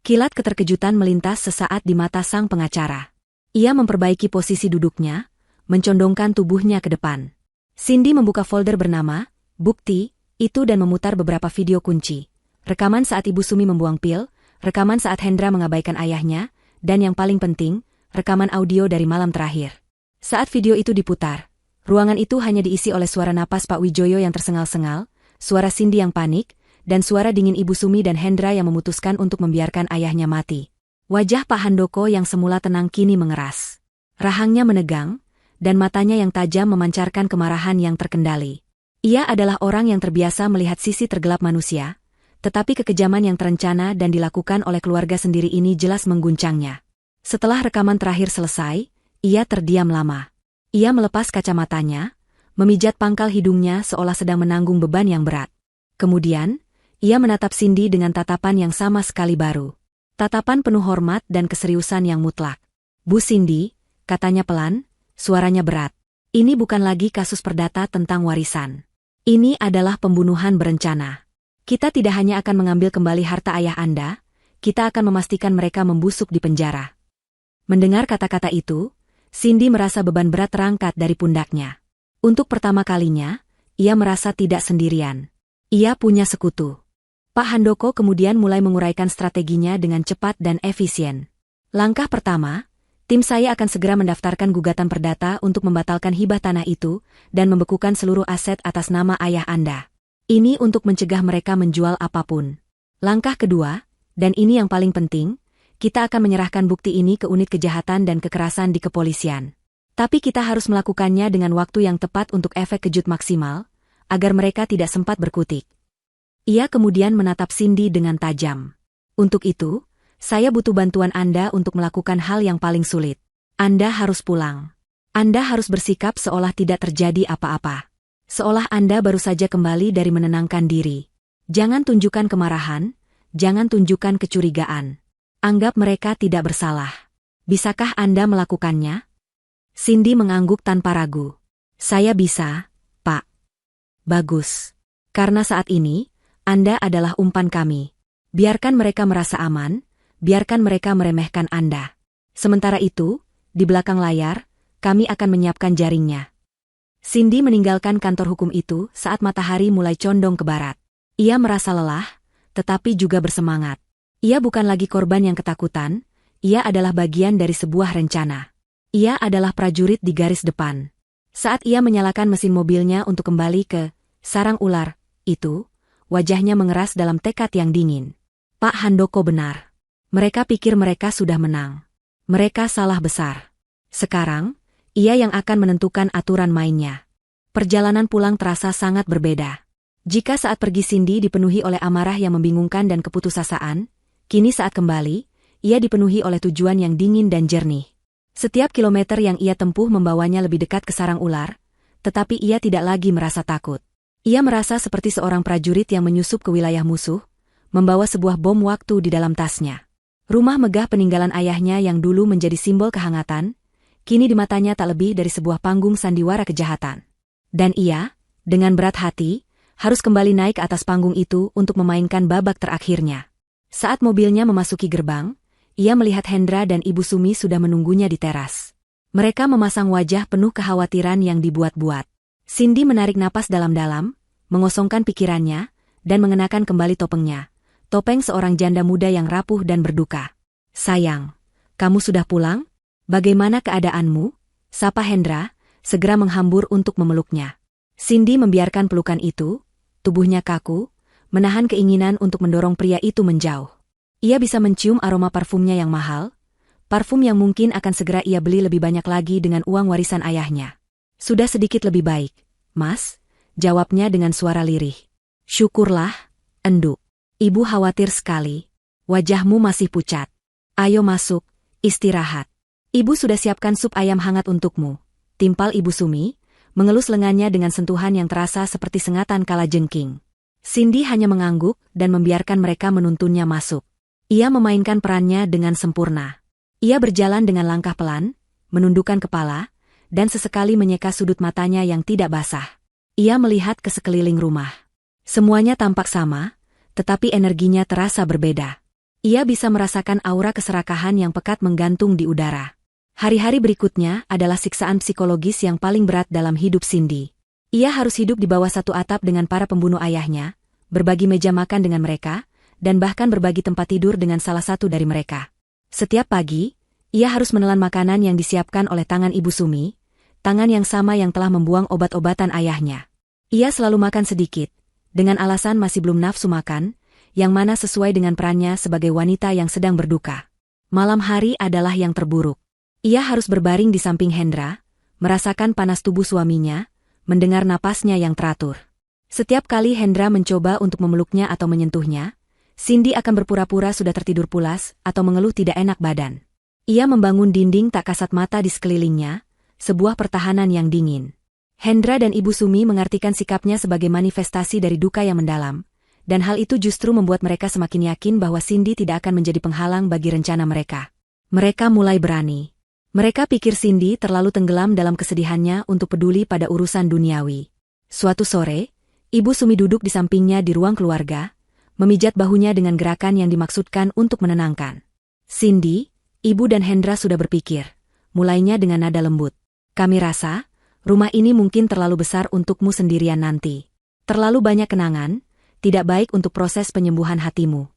Kilat keterkejutan melintas sesaat di mata sang pengacara. Ia memperbaiki posisi duduknya, mencondongkan tubuhnya ke depan. Cindy membuka folder bernama "Bukti" itu dan memutar beberapa video kunci. Rekaman saat Ibu Sumi membuang pil, rekaman saat Hendra mengabaikan ayahnya, dan yang paling penting, rekaman audio dari malam terakhir. Saat video itu diputar, Ruangan itu hanya diisi oleh suara napas Pak Wijoyo yang tersengal-sengal, suara Cindy yang panik, dan suara dingin Ibu Sumi dan Hendra yang memutuskan untuk membiarkan ayahnya mati. Wajah Pak Handoko yang semula tenang kini mengeras. Rahangnya menegang, dan matanya yang tajam memancarkan kemarahan yang terkendali. Ia adalah orang yang terbiasa melihat sisi tergelap manusia, tetapi kekejaman yang terencana dan dilakukan oleh keluarga sendiri ini jelas mengguncangnya. Setelah rekaman terakhir selesai, ia terdiam lama. Ia melepas kacamatanya, memijat pangkal hidungnya seolah sedang menanggung beban yang berat. Kemudian, ia menatap Cindy dengan tatapan yang sama sekali baru. Tatapan penuh hormat dan keseriusan yang mutlak. "Bu Cindy," katanya pelan, suaranya berat. "Ini bukan lagi kasus perdata tentang warisan. Ini adalah pembunuhan berencana. Kita tidak hanya akan mengambil kembali harta ayah Anda, kita akan memastikan mereka membusuk di penjara." Mendengar kata-kata itu, Cindy merasa beban berat terangkat dari pundaknya. Untuk pertama kalinya, ia merasa tidak sendirian. Ia punya sekutu. Pak Handoko kemudian mulai menguraikan strateginya dengan cepat dan efisien. "Langkah pertama, tim saya akan segera mendaftarkan gugatan perdata untuk membatalkan hibah tanah itu dan membekukan seluruh aset atas nama ayah Anda. Ini untuk mencegah mereka menjual apapun. Langkah kedua, dan ini yang paling penting, kita akan menyerahkan bukti ini ke unit kejahatan dan kekerasan di kepolisian. Tapi kita harus melakukannya dengan waktu yang tepat untuk efek kejut maksimal, agar mereka tidak sempat berkutik." Ia kemudian menatap Cindy dengan tajam. "Untuk itu, saya butuh bantuan Anda untuk melakukan hal yang paling sulit. Anda harus pulang. Anda harus bersikap seolah tidak terjadi apa-apa. Seolah Anda baru saja kembali dari menenangkan diri. Jangan tunjukkan kemarahan, jangan tunjukkan kecurigaan. Anggap mereka tidak bersalah. Bisakah Anda melakukannya?" Cindy mengangguk tanpa ragu. "Saya bisa, Pak." "Bagus. Karena saat ini, Anda adalah umpan kami. Biarkan mereka merasa aman, biarkan mereka meremehkan Anda. Sementara itu, di belakang layar, kami akan menyiapkan jaringnya." Cindy meninggalkan kantor hukum itu saat matahari mulai condong ke barat. Ia merasa lelah, tetapi juga bersemangat. Ia bukan lagi korban yang ketakutan, ia adalah bagian dari sebuah rencana. Ia adalah prajurit di garis depan. Saat ia menyalakan mesin mobilnya untuk kembali ke sarang ular itu, wajahnya mengeras dalam tekad yang dingin. Pak Handoko benar. Mereka pikir mereka sudah menang. Mereka salah besar. Sekarang, ia yang akan menentukan aturan mainnya. Perjalanan pulang terasa sangat berbeda. Jika saat pergi Cindy dipenuhi oleh amarah yang membingungkan dan keputusasaan, kini saat kembali, ia dipenuhi oleh tujuan yang dingin dan jernih. Setiap kilometer yang ia tempuh membawanya lebih dekat ke sarang ular, tetapi ia tidak lagi merasa takut. Ia merasa seperti seorang prajurit yang menyusup ke wilayah musuh, membawa sebuah bom waktu di dalam tasnya. Rumah megah peninggalan ayahnya yang dulu menjadi simbol kehangatan, kini di matanya tak lebih dari sebuah panggung sandiwara kejahatan. Dan ia, dengan berat hati, harus kembali naik ke atas panggung itu untuk memainkan babak terakhirnya. Saat mobilnya memasuki gerbang, ia melihat Hendra dan Ibu Sumi sudah menunggunya di teras. Mereka memasang wajah penuh kekhawatiran yang dibuat-buat. Cindy menarik napas dalam-dalam, mengosongkan pikirannya, dan mengenakan kembali topengnya. Topeng seorang janda muda yang rapuh dan berduka. "Sayang, kamu sudah pulang? Bagaimana keadaanmu?" sapa Hendra, segera menghambur untuk memeluknya. Cindy membiarkan pelukan itu, tubuhnya kaku, menahan keinginan untuk mendorong pria itu menjauh. Ia bisa mencium aroma parfumnya yang mahal, parfum yang mungkin akan segera ia beli lebih banyak lagi dengan uang warisan ayahnya. "Sudah sedikit lebih baik, Mas," jawabnya dengan suara lirih. "Syukurlah, enduk. Ibu khawatir sekali. Wajahmu masih pucat. Ayo masuk, istirahat. Ibu sudah siapkan sup ayam hangat untukmu," timpal Ibu Sumi, mengelus lengannya dengan sentuhan yang terasa seperti sengatan kalajengking. Cindy hanya mengangguk dan membiarkan mereka menuntunnya masuk. Ia memainkan perannya dengan sempurna. Ia berjalan dengan langkah pelan, menundukkan kepala, dan sesekali menyeka sudut matanya yang tidak basah. Ia melihat ke sekeliling rumah. Semuanya tampak sama, tetapi energinya terasa berbeda. Ia bisa merasakan aura keserakahan yang pekat menggantung di udara. Hari-hari berikutnya adalah siksaan psikologis yang paling berat dalam hidup Cindy. Ia harus hidup di bawah satu atap dengan para pembunuh ayahnya, berbagi meja makan dengan mereka, dan bahkan berbagi tempat tidur dengan salah satu dari mereka. Setiap pagi, ia harus menelan makanan yang disiapkan oleh tangan Ibu Sumi, tangan yang sama yang telah membuang obat-obatan ayahnya. Ia selalu makan sedikit, dengan alasan masih belum nafsu makan, yang mana sesuai dengan perannya sebagai wanita yang sedang berduka. Malam hari adalah yang terburuk. Ia harus berbaring di samping Hendra, merasakan panas tubuh suaminya, mendengar napasnya yang teratur. Setiap kali Hendra mencoba untuk memeluknya atau menyentuhnya, Cindy akan berpura-pura sudah tertidur pulas atau mengeluh tidak enak badan. Ia membangun dinding tak kasat mata di sekelilingnya, sebuah pertahanan yang dingin. Hendra dan Ibu Sumi mengartikan sikapnya sebagai manifestasi dari duka yang mendalam, dan hal itu justru membuat mereka semakin yakin bahwa Cindy tidak akan menjadi penghalang bagi rencana mereka. Mereka mulai berani. Mereka pikir Cindy terlalu tenggelam dalam kesedihannya untuk peduli pada urusan duniawi. Suatu sore, Ibu Sumi duduk di sampingnya di ruang keluarga, memijat bahunya dengan gerakan yang dimaksudkan untuk menenangkan. Cindy, Ibu dan Hendra sudah berpikir, mulainya dengan nada lembut. Kami rasa, rumah ini mungkin terlalu besar untukmu sendirian nanti. Terlalu banyak kenangan, tidak baik untuk proses penyembuhan hatimu.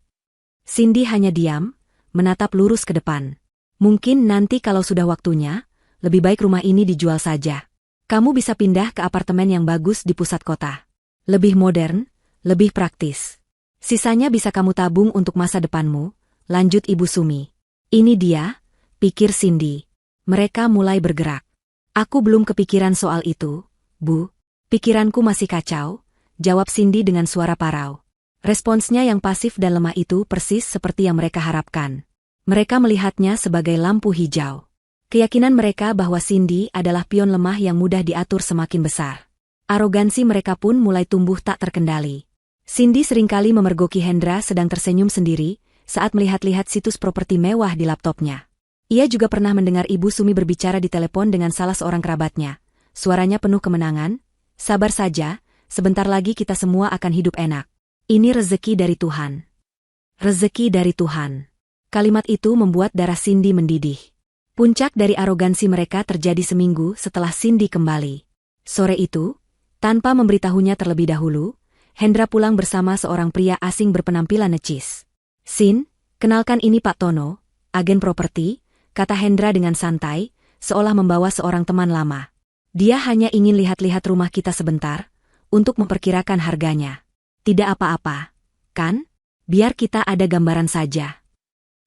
Cindy hanya diam, menatap lurus ke depan. Mungkin nanti kalau sudah waktunya, lebih baik rumah ini dijual saja. Kamu bisa pindah ke apartemen yang bagus di pusat kota. Lebih modern, lebih praktis. Sisanya bisa kamu tabung untuk masa depanmu, lanjut Ibu Sumi. Ini dia, pikir Cindy. Mereka mulai bergerak. Aku belum kepikiran soal itu, Bu. Pikiranku masih kacau, jawab Cindy dengan suara parau. Responsnya yang pasif dan lemah itu persis seperti yang mereka harapkan. Mereka melihatnya sebagai lampu hijau. Keyakinan mereka bahwa Cindy adalah pion lemah yang mudah diatur semakin besar. Arogansi mereka pun mulai tumbuh tak terkendali. Cindy seringkali memergoki Hendra sedang tersenyum sendiri saat melihat-lihat situs properti mewah di laptopnya. Ia juga pernah mendengar Ibu Sumi berbicara di telepon dengan salah seorang kerabatnya. Suaranya penuh kemenangan. Sabar saja, sebentar lagi kita semua akan hidup enak. Ini rezeki dari Tuhan. Rezeki dari Tuhan. Kalimat itu membuat darah Cindy mendidih. Puncak dari arogansi mereka terjadi seminggu setelah Cindy kembali. Sore itu, tanpa memberitahunya terlebih dahulu, Hendra pulang bersama seorang pria asing berpenampilan necis. Sin, kenalkan ini Pak Tono, agen properti, kata Hendra dengan santai, seolah membawa seorang teman lama. Dia hanya ingin lihat-lihat rumah kita sebentar, untuk memperkirakan harganya. Tidak apa-apa, kan? Biar kita ada gambaran saja.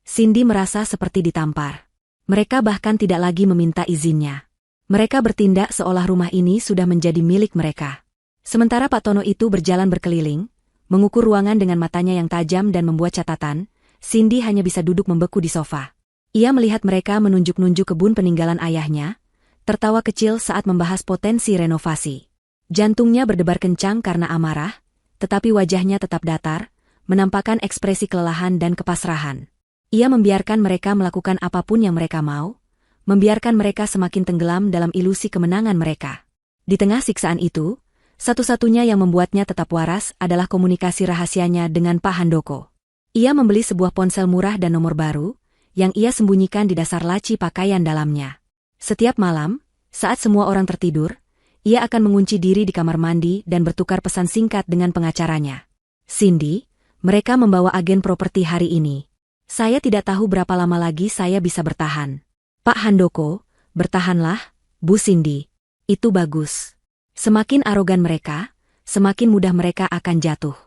Cindy merasa seperti ditampar. Mereka bahkan tidak lagi meminta izinnya. Mereka bertindak seolah rumah ini sudah menjadi milik mereka. Sementara Pak Tono itu berjalan berkeliling, mengukur ruangan dengan matanya yang tajam dan membuat catatan, Cindy hanya bisa duduk membeku di sofa. Ia melihat mereka menunjuk-nunjuk kebun peninggalan ayahnya, tertawa kecil saat membahas potensi renovasi. Jantungnya berdebar kencang karena amarah, tetapi wajahnya tetap datar, menampakkan ekspresi kelelahan dan kepasrahan. Ia membiarkan mereka melakukan apapun yang mereka mau, membiarkan mereka semakin tenggelam dalam ilusi kemenangan mereka. Di tengah siksaan itu, satu-satunya yang membuatnya tetap waras adalah komunikasi rahasianya dengan Pak Handoko. Ia membeli sebuah ponsel murah dan nomor baru, yang ia sembunyikan di dasar laci pakaian dalamnya. Setiap malam, saat semua orang tertidur, ia akan mengunci diri di kamar mandi dan bertukar pesan singkat dengan pengacaranya. Cindy, mereka membawa agen properti hari ini. Saya tidak tahu berapa lama lagi saya bisa bertahan. Pak Handoko, bertahanlah, Bu Cindy. Itu bagus. Semakin arogan mereka, semakin mudah mereka akan jatuh.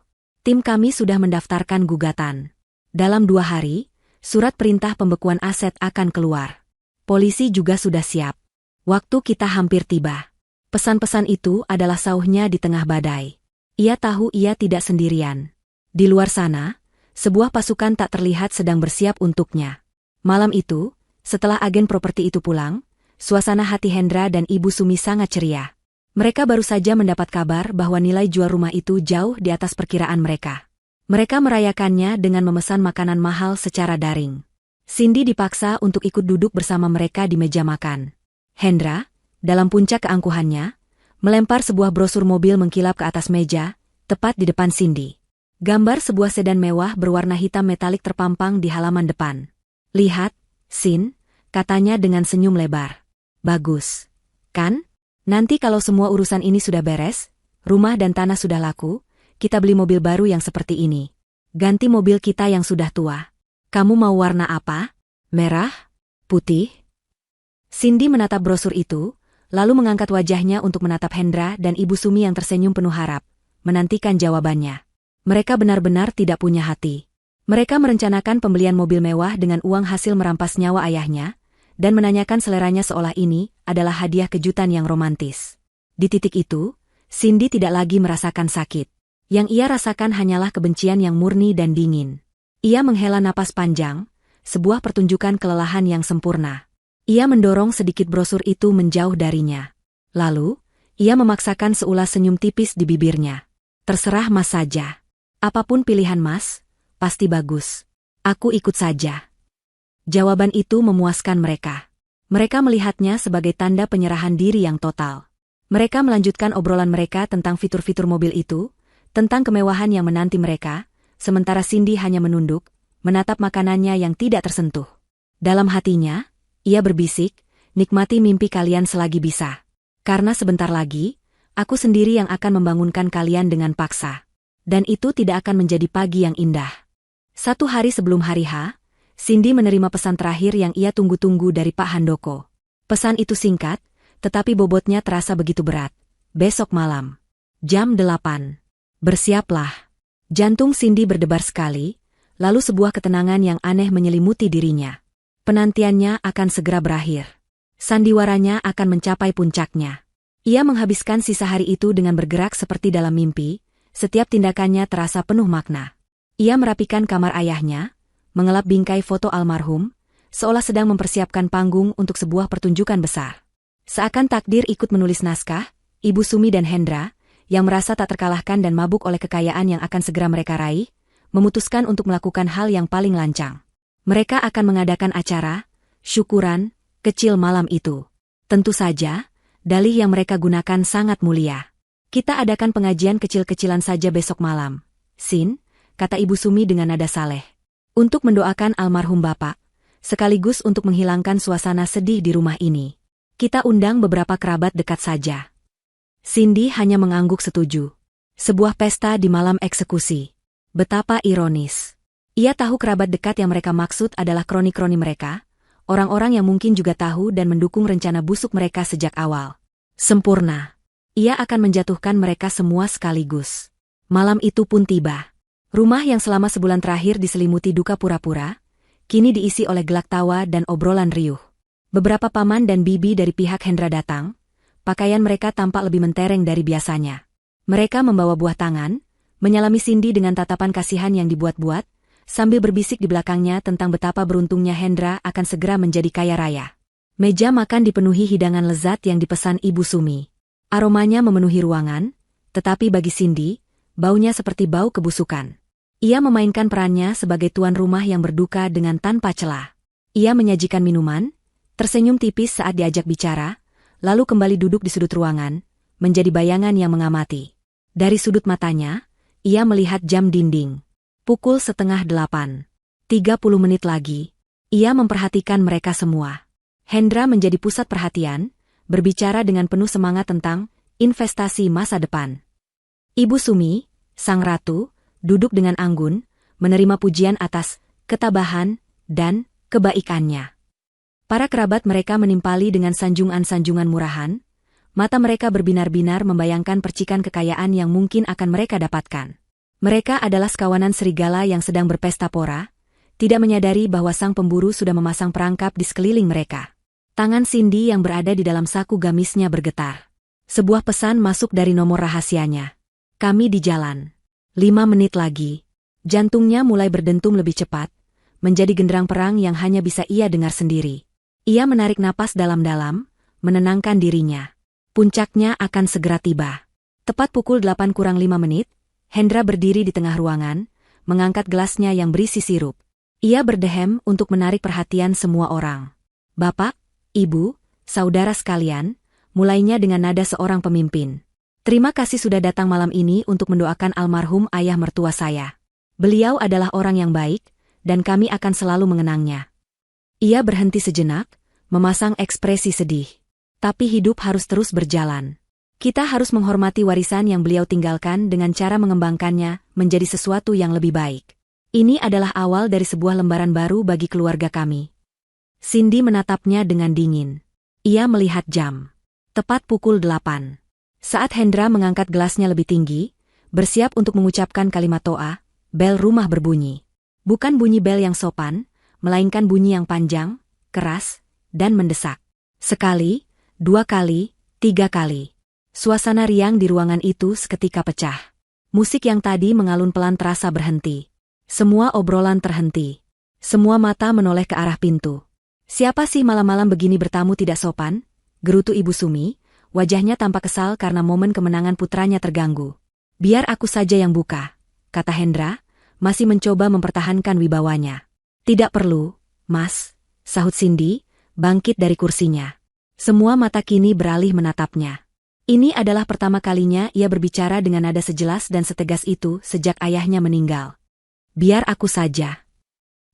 Tim kami sudah mendaftarkan gugatan. Dalam 2 hari, surat perintah pembekuan aset akan keluar. Polisi juga sudah siap. Waktu kita hampir tiba. Pesan-pesan itu adalah sauhnya di tengah badai. Ia tahu ia tidak sendirian. Di luar sana, sebuah pasukan tak terlihat sedang bersiap untuknya. Malam itu, setelah agen properti itu pulang, suasana hati Hendra dan Ibu Sumi sangat ceria. Mereka baru saja mendapat kabar bahwa nilai jual rumah itu jauh di atas perkiraan mereka. Mereka merayakannya dengan memesan makanan mahal secara daring. Cindy dipaksa untuk ikut duduk bersama mereka di meja makan. Hendra, dalam puncak keangkuhannya, melempar sebuah brosur mobil mengkilap ke atas meja, tepat di depan Cindy. Gambar sebuah sedan mewah berwarna hitam metalik terpampang di halaman depan. Lihat, Sin, katanya dengan senyum lebar. Bagus, kan? Nanti kalau semua urusan ini sudah beres, rumah dan tanah sudah laku, kita beli mobil baru yang seperti ini. Ganti mobil kita yang sudah tua. Kamu mau warna apa? Merah? Putih? Cindy menatap brosur itu, lalu mengangkat wajahnya untuk menatap Hendra dan Ibu Sumi yang tersenyum penuh harap, menantikan jawabannya. Mereka benar-benar tidak punya hati. Mereka merencanakan pembelian mobil mewah dengan uang hasil merampas nyawa ayahnya, dan menanyakan seleranya seolah ini adalah hadiah kejutan yang romantis. Di titik itu, Cindy tidak lagi merasakan sakit. Yang ia rasakan hanyalah kebencian yang murni dan dingin. Ia menghela napas panjang, sebuah pertunjukan kelelahan yang sempurna. Ia mendorong sedikit brosur itu menjauh darinya. Lalu, ia memaksakan seulas senyum tipis di bibirnya. Terserah Mas saja. Apapun pilihan Mas, pasti bagus. Aku ikut saja. Jawaban itu memuaskan mereka. Mereka melihatnya sebagai tanda penyerahan diri yang total. Mereka melanjutkan obrolan mereka tentang fitur-fitur mobil itu, tentang kemewahan yang menanti mereka, sementara Cindy hanya menunduk, menatap makanannya yang tidak tersentuh. Dalam hatinya, ia berbisik, nikmati mimpi kalian selagi bisa. Karena sebentar lagi, aku sendiri yang akan membangunkan kalian dengan paksa. Dan itu tidak akan menjadi pagi yang indah. 1 hari sebelum hari H, Cindy menerima pesan terakhir yang ia tunggu-tunggu dari Pak Handoko. Pesan itu singkat, tetapi bobotnya terasa begitu berat. Besok malam. Jam 8. Bersiaplah. Jantung Cindy berdebar sekali, lalu sebuah ketenangan yang aneh menyelimuti dirinya. Penantiannya akan segera berakhir. Sandiwaranya akan mencapai puncaknya. Ia menghabiskan sisa hari itu dengan bergerak seperti dalam mimpi, setiap tindakannya terasa penuh makna. Ia merapikan kamar ayahnya, mengelap bingkai foto almarhum, seolah sedang mempersiapkan panggung untuk sebuah pertunjukan besar. Seakan takdir ikut menulis naskah, Ibu Sumi dan Hendra, yang merasa tak terkalahkan dan mabuk oleh kekayaan yang akan segera mereka raih, memutuskan untuk melakukan hal yang paling lancang. Mereka akan mengadakan acara, syukuran, kecil malam itu. Tentu saja, dalih yang mereka gunakan sangat mulia. Kita adakan pengajian kecil-kecilan saja besok malam, Sin, kata Ibu Sumi dengan nada saleh. Untuk mendoakan almarhum Bapak, sekaligus untuk menghilangkan suasana sedih di rumah ini. Kita undang beberapa kerabat dekat saja. Cindy hanya mengangguk setuju. Sebuah pesta di malam eksekusi. Betapa ironis. Ia tahu kerabat dekat yang mereka maksud adalah kroni-kroni mereka, orang-orang yang mungkin juga tahu dan mendukung rencana busuk mereka sejak awal. Sempurna. Ia akan menjatuhkan mereka semua sekaligus. Malam itu pun tiba. Rumah yang selama sebulan terakhir diselimuti duka pura-pura, kini diisi oleh gelak tawa dan obrolan riuh. Beberapa paman dan bibi dari pihak Hendra datang, pakaian mereka tampak lebih mentereng dari biasanya. Mereka membawa buah tangan, menyalami Cindy dengan tatapan kasihan yang dibuat-buat, sambil berbisik di belakangnya tentang betapa beruntungnya Hendra akan segera menjadi kaya raya. Meja makan dipenuhi hidangan lezat yang dipesan Ibu Sumi. Aromanya memenuhi ruangan, tetapi bagi Cindy, baunya seperti bau kebusukan. Ia memainkan perannya sebagai tuan rumah yang berduka dengan tanpa celah. Ia menyajikan minuman, tersenyum tipis saat diajak bicara, lalu kembali duduk di sudut ruangan, menjadi bayangan yang mengamati. Dari sudut matanya, ia melihat jam dinding. Pukul 7:30. 30 menit lagi. Ia memperhatikan mereka semua. Hendra menjadi pusat perhatian, berbicara dengan penuh semangat tentang investasi masa depan. Ibu Sumi, sang ratu, duduk dengan anggun, menerima pujian atas ketabahan dan kebaikannya. Para kerabat mereka menimpali dengan sanjungan-sanjungan murahan, mata mereka berbinar-binar membayangkan percikan kekayaan yang mungkin akan mereka dapatkan. Mereka adalah sekawanan serigala yang sedang berpesta pora, tidak menyadari bahwa sang pemburu sudah memasang perangkap di sekeliling mereka. Tangan Cindy yang berada di dalam saku gamisnya bergetar. Sebuah pesan masuk dari nomor rahasianya. Kami di jalan. 5 menit lagi. Jantungnya mulai berdentum lebih cepat, menjadi genderang perang yang hanya bisa ia dengar sendiri. Ia menarik napas dalam-dalam, menenangkan dirinya. Puncaknya akan segera tiba. Tepat pukul 8:05, Hendra berdiri di tengah ruangan, mengangkat gelasnya yang berisi sirup. Ia berdehem untuk menarik perhatian semua orang. Bapak, Ibu, saudara sekalian, mulainya dengan nada seorang pemimpin. Terima kasih sudah datang malam ini untuk mendoakan almarhum ayah mertua saya. Beliau adalah orang yang baik, dan kami akan selalu mengenangnya. Ia berhenti sejenak, memasang ekspresi sedih. Tapi hidup harus terus berjalan. Kita harus menghormati warisan yang beliau tinggalkan dengan cara mengembangkannya menjadi sesuatu yang lebih baik. Ini adalah awal dari sebuah lembaran baru bagi keluarga kami. Cindy menatapnya dengan dingin. Ia melihat jam. Tepat pukul 8. Saat Hendra mengangkat gelasnya lebih tinggi, bersiap untuk mengucapkan kalimat toa, bel rumah berbunyi. Bukan bunyi bel yang sopan, melainkan bunyi yang panjang, keras, dan mendesak. Sekali, 2 kali, 3 kali. Suasana riang di ruangan itu seketika pecah. Musik yang tadi mengalun pelan terasa berhenti. Semua obrolan terhenti. Semua mata menoleh ke arah pintu. Siapa sih malam-malam begini bertamu tidak sopan? Gerutu Ibu Sumi, wajahnya tampak kesal karena momen kemenangan putranya terganggu. Biar aku saja yang buka, kata Hendra, masih mencoba mempertahankan wibawanya. Tidak perlu, Mas, sahut Cindy, bangkit dari kursinya. Semua mata kini beralih menatapnya. Ini adalah pertama kalinya ia berbicara dengan nada sejelas dan setegas itu sejak ayahnya meninggal. Biar aku saja.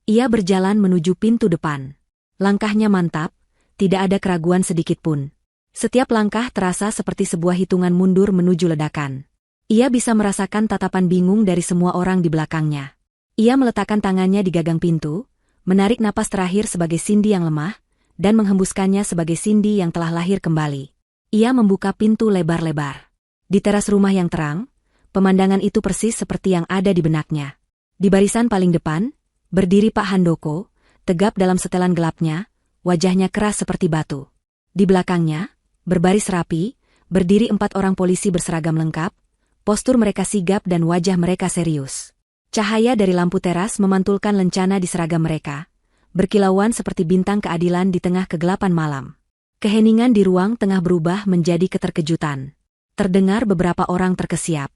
Ia berjalan menuju pintu depan. Langkahnya mantap, tidak ada keraguan sedikitpun. Setiap langkah terasa seperti sebuah hitungan mundur menuju ledakan. Ia bisa merasakan tatapan bingung dari semua orang di belakangnya. Ia meletakkan tangannya di gagang pintu, menarik napas terakhir sebagai Cindy yang lemah, dan menghembuskannya sebagai Cindy yang telah lahir kembali. Ia membuka pintu lebar-lebar. Di teras rumah yang terang, pemandangan itu persis seperti yang ada di benaknya. Di barisan paling depan, berdiri Pak Handoko, tegap dalam setelan gelapnya, wajahnya keras seperti batu. Di belakangnya, berbaris rapi, berdiri 4 orang polisi berseragam lengkap, postur mereka sigap dan wajah mereka serius. Cahaya dari lampu teras memantulkan lencana di seragam mereka, berkilauan seperti bintang keadilan di tengah kegelapan malam. Keheningan di ruang tengah berubah menjadi keterkejutan. Terdengar beberapa orang terkesiap.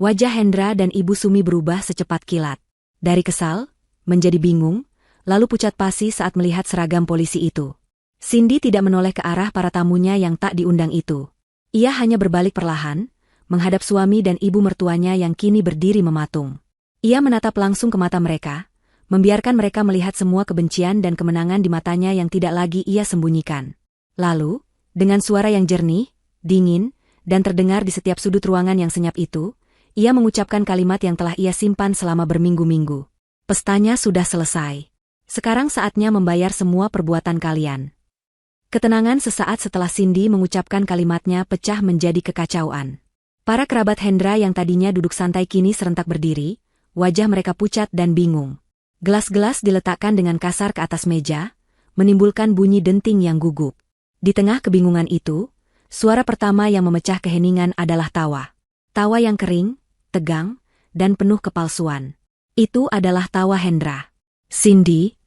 Wajah Hendra dan Ibu Sumi berubah secepat kilat. Dari kesal, menjadi bingung, lalu pucat pasi saat melihat seragam polisi itu. Cindy tidak menoleh ke arah para tamunya yang tak diundang itu. Ia hanya berbalik perlahan, menghadap suami dan ibu mertuanya yang kini berdiri mematung. Ia menatap langsung ke mata mereka, membiarkan mereka melihat semua kebencian dan kemenangan di matanya yang tidak lagi ia sembunyikan. Lalu, dengan suara yang jernih, dingin, dan terdengar di setiap sudut ruangan yang senyap itu, ia mengucapkan kalimat yang telah ia simpan selama berminggu-minggu. Pestanya sudah selesai. Sekarang saatnya membayar semua perbuatan kalian. Ketenangan sesaat setelah Cindy mengucapkan kalimatnya pecah menjadi kekacauan. Para kerabat Hendra yang tadinya duduk santai kini serentak berdiri, wajah mereka pucat dan bingung. Gelas-gelas diletakkan dengan kasar ke atas meja, menimbulkan bunyi denting yang gugup. Di tengah kebingungan itu, suara pertama yang memecah keheningan adalah tawa. Tawa yang kering, tegang, dan penuh kepalsuan. Itu adalah tawa Hendra. Cindy,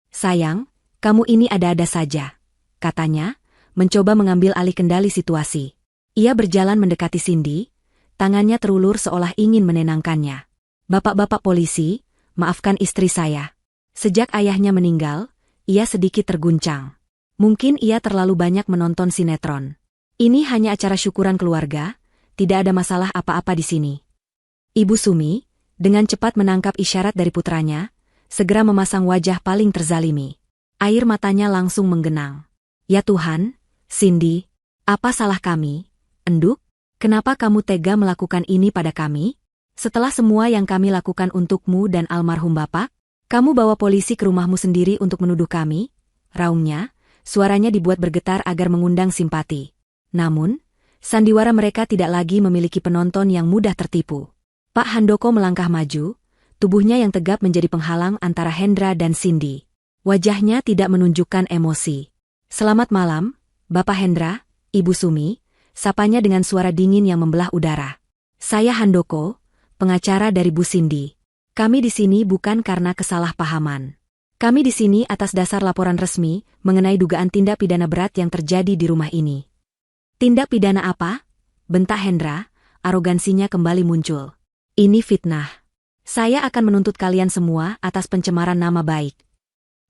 sayang, kamu ini ada-ada saja, katanya, mencoba mengambil alih kendali situasi. Ia berjalan mendekati Cindy, tangannya terulur seolah ingin menenangkannya. Bapak-bapak polisi, maafkan istri saya. Sejak ayahnya meninggal, ia sedikit terguncang. Mungkin ia terlalu banyak menonton sinetron. Ini hanya acara syukuran keluarga, tidak ada masalah apa-apa di sini. Ibu Sumi, dengan cepat menangkap isyarat dari putranya, segera memasang wajah paling terzalimi. Air matanya langsung menggenang. Ya Tuhan, Cindy, apa salah kami? Enduk, kenapa kamu tega melakukan ini pada kami? Setelah semua yang kami lakukan untukmu dan almarhum bapak, kamu bawa polisi ke rumahmu sendiri untuk menuduh kami? Raungnya, suaranya dibuat bergetar agar mengundang simpati. Namun, sandiwara mereka tidak lagi memiliki penonton yang mudah tertipu. Pak Handoko melangkah maju, tubuhnya yang tegap menjadi penghalang antara Hendra dan Cindy. Wajahnya tidak menunjukkan emosi. Selamat malam, Bapak Hendra, Ibu Sumi, sapanya dengan suara dingin yang membelah udara. Saya Handoko, pengacara dari Bu Cindy. Kami di sini bukan karena kesalahpahaman. Kami di sini atas dasar laporan resmi mengenai dugaan tindak pidana berat yang terjadi di rumah ini. Tindak pidana apa? Bentak Hendra, arogansinya kembali muncul. Ini fitnah. Saya akan menuntut kalian semua atas pencemaran nama baik.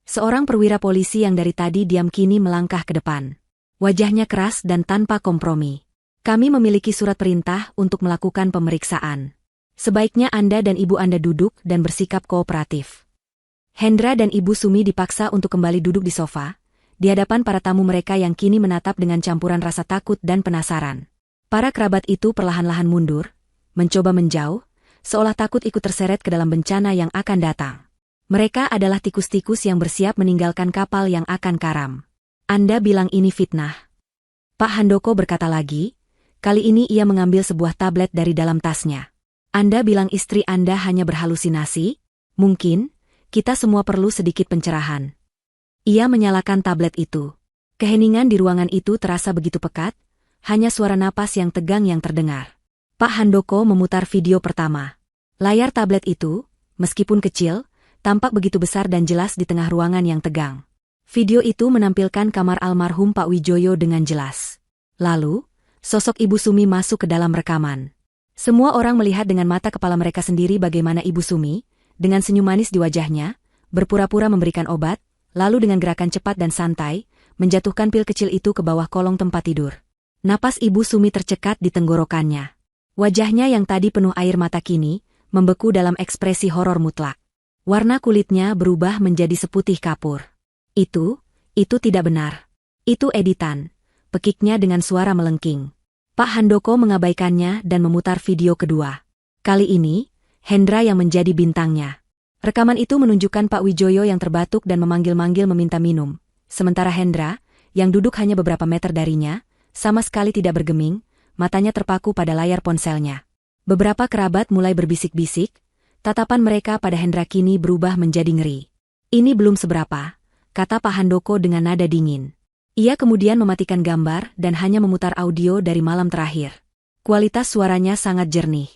Seorang perwira polisi yang dari tadi diam kini melangkah ke depan. Wajahnya keras dan tanpa kompromi. Kami memiliki surat perintah untuk melakukan pemeriksaan. Sebaiknya Anda dan Ibu Anda duduk dan bersikap kooperatif. Hendra dan Ibu Sumi dipaksa untuk kembali duduk di sofa, di hadapan para tamu mereka yang kini menatap dengan campuran rasa takut dan penasaran. Para kerabat itu perlahan-lahan mundur, mencoba menjauh, seolah takut ikut terseret ke dalam bencana yang akan datang. Mereka adalah tikus-tikus yang bersiap meninggalkan kapal yang akan karam. Anda bilang ini fitnah. Pak Handoko berkata lagi, kali ini ia mengambil sebuah tablet dari dalam tasnya. Anda bilang istri Anda hanya berhalusinasi? Mungkin, kita semua perlu sedikit pencerahan. Ia menyalakan tablet itu. Keheningan di ruangan itu terasa begitu pekat, hanya suara napas yang tegang yang terdengar. Pak Handoko memutar video pertama. Layar tablet itu, meskipun kecil, tampak begitu besar dan jelas di tengah ruangan yang tegang. Video itu menampilkan kamar almarhum Pak Wijoyo dengan jelas. Lalu, sosok Ibu Sumi masuk ke dalam rekaman. Semua orang melihat dengan mata kepala mereka sendiri bagaimana Ibu Sumi, dengan senyum manis di wajahnya, berpura-pura memberikan obat, lalu dengan gerakan cepat dan santai, menjatuhkan pil kecil itu ke bawah kolong tempat tidur. Napas Ibu Sumi tercekat di tenggorokannya. Wajahnya yang tadi penuh air mata kini, membeku dalam ekspresi horor mutlak. Warna kulitnya berubah menjadi seputih kapur. Itu tidak benar. Itu editan, pekiknya dengan suara melengking. Pak Handoko mengabaikannya dan memutar video kedua. Kali ini, Hendra yang menjadi bintangnya. Rekaman itu menunjukkan Pak Wijoyo yang terbatuk dan memanggil-manggil meminta minum. Sementara Hendra, yang duduk hanya beberapa meter darinya, sama sekali tidak bergeming, matanya terpaku pada layar ponselnya. Beberapa kerabat mulai berbisik-bisik, tatapan mereka pada Hendra kini berubah menjadi ngeri. Ini belum seberapa, kata Pak Handoko dengan nada dingin. Ia kemudian mematikan gambar dan hanya memutar audio dari malam terakhir. Kualitas suaranya sangat jernih.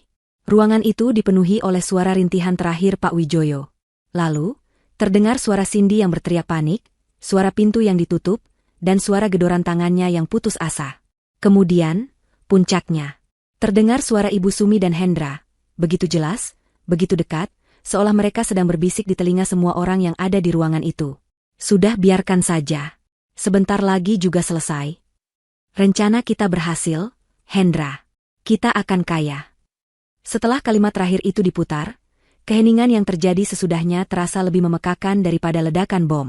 Ruangan itu dipenuhi oleh suara rintihan terakhir Pak Wijoyo. Lalu, terdengar suara Cindy yang berteriak panik, suara pintu yang ditutup, dan suara gedoran tangannya yang putus asa. Kemudian, puncaknya. Terdengar suara Ibu Sumi dan Hendra, begitu jelas, begitu dekat, seolah mereka sedang berbisik di telinga semua orang yang ada di ruangan itu. Sudah biarkan saja. Sebentar lagi juga selesai. Rencana kita berhasil, Hendra. Kita akan kaya. Setelah kalimat terakhir itu diputar, keheningan yang terjadi sesudahnya terasa lebih memekakan daripada ledakan bom.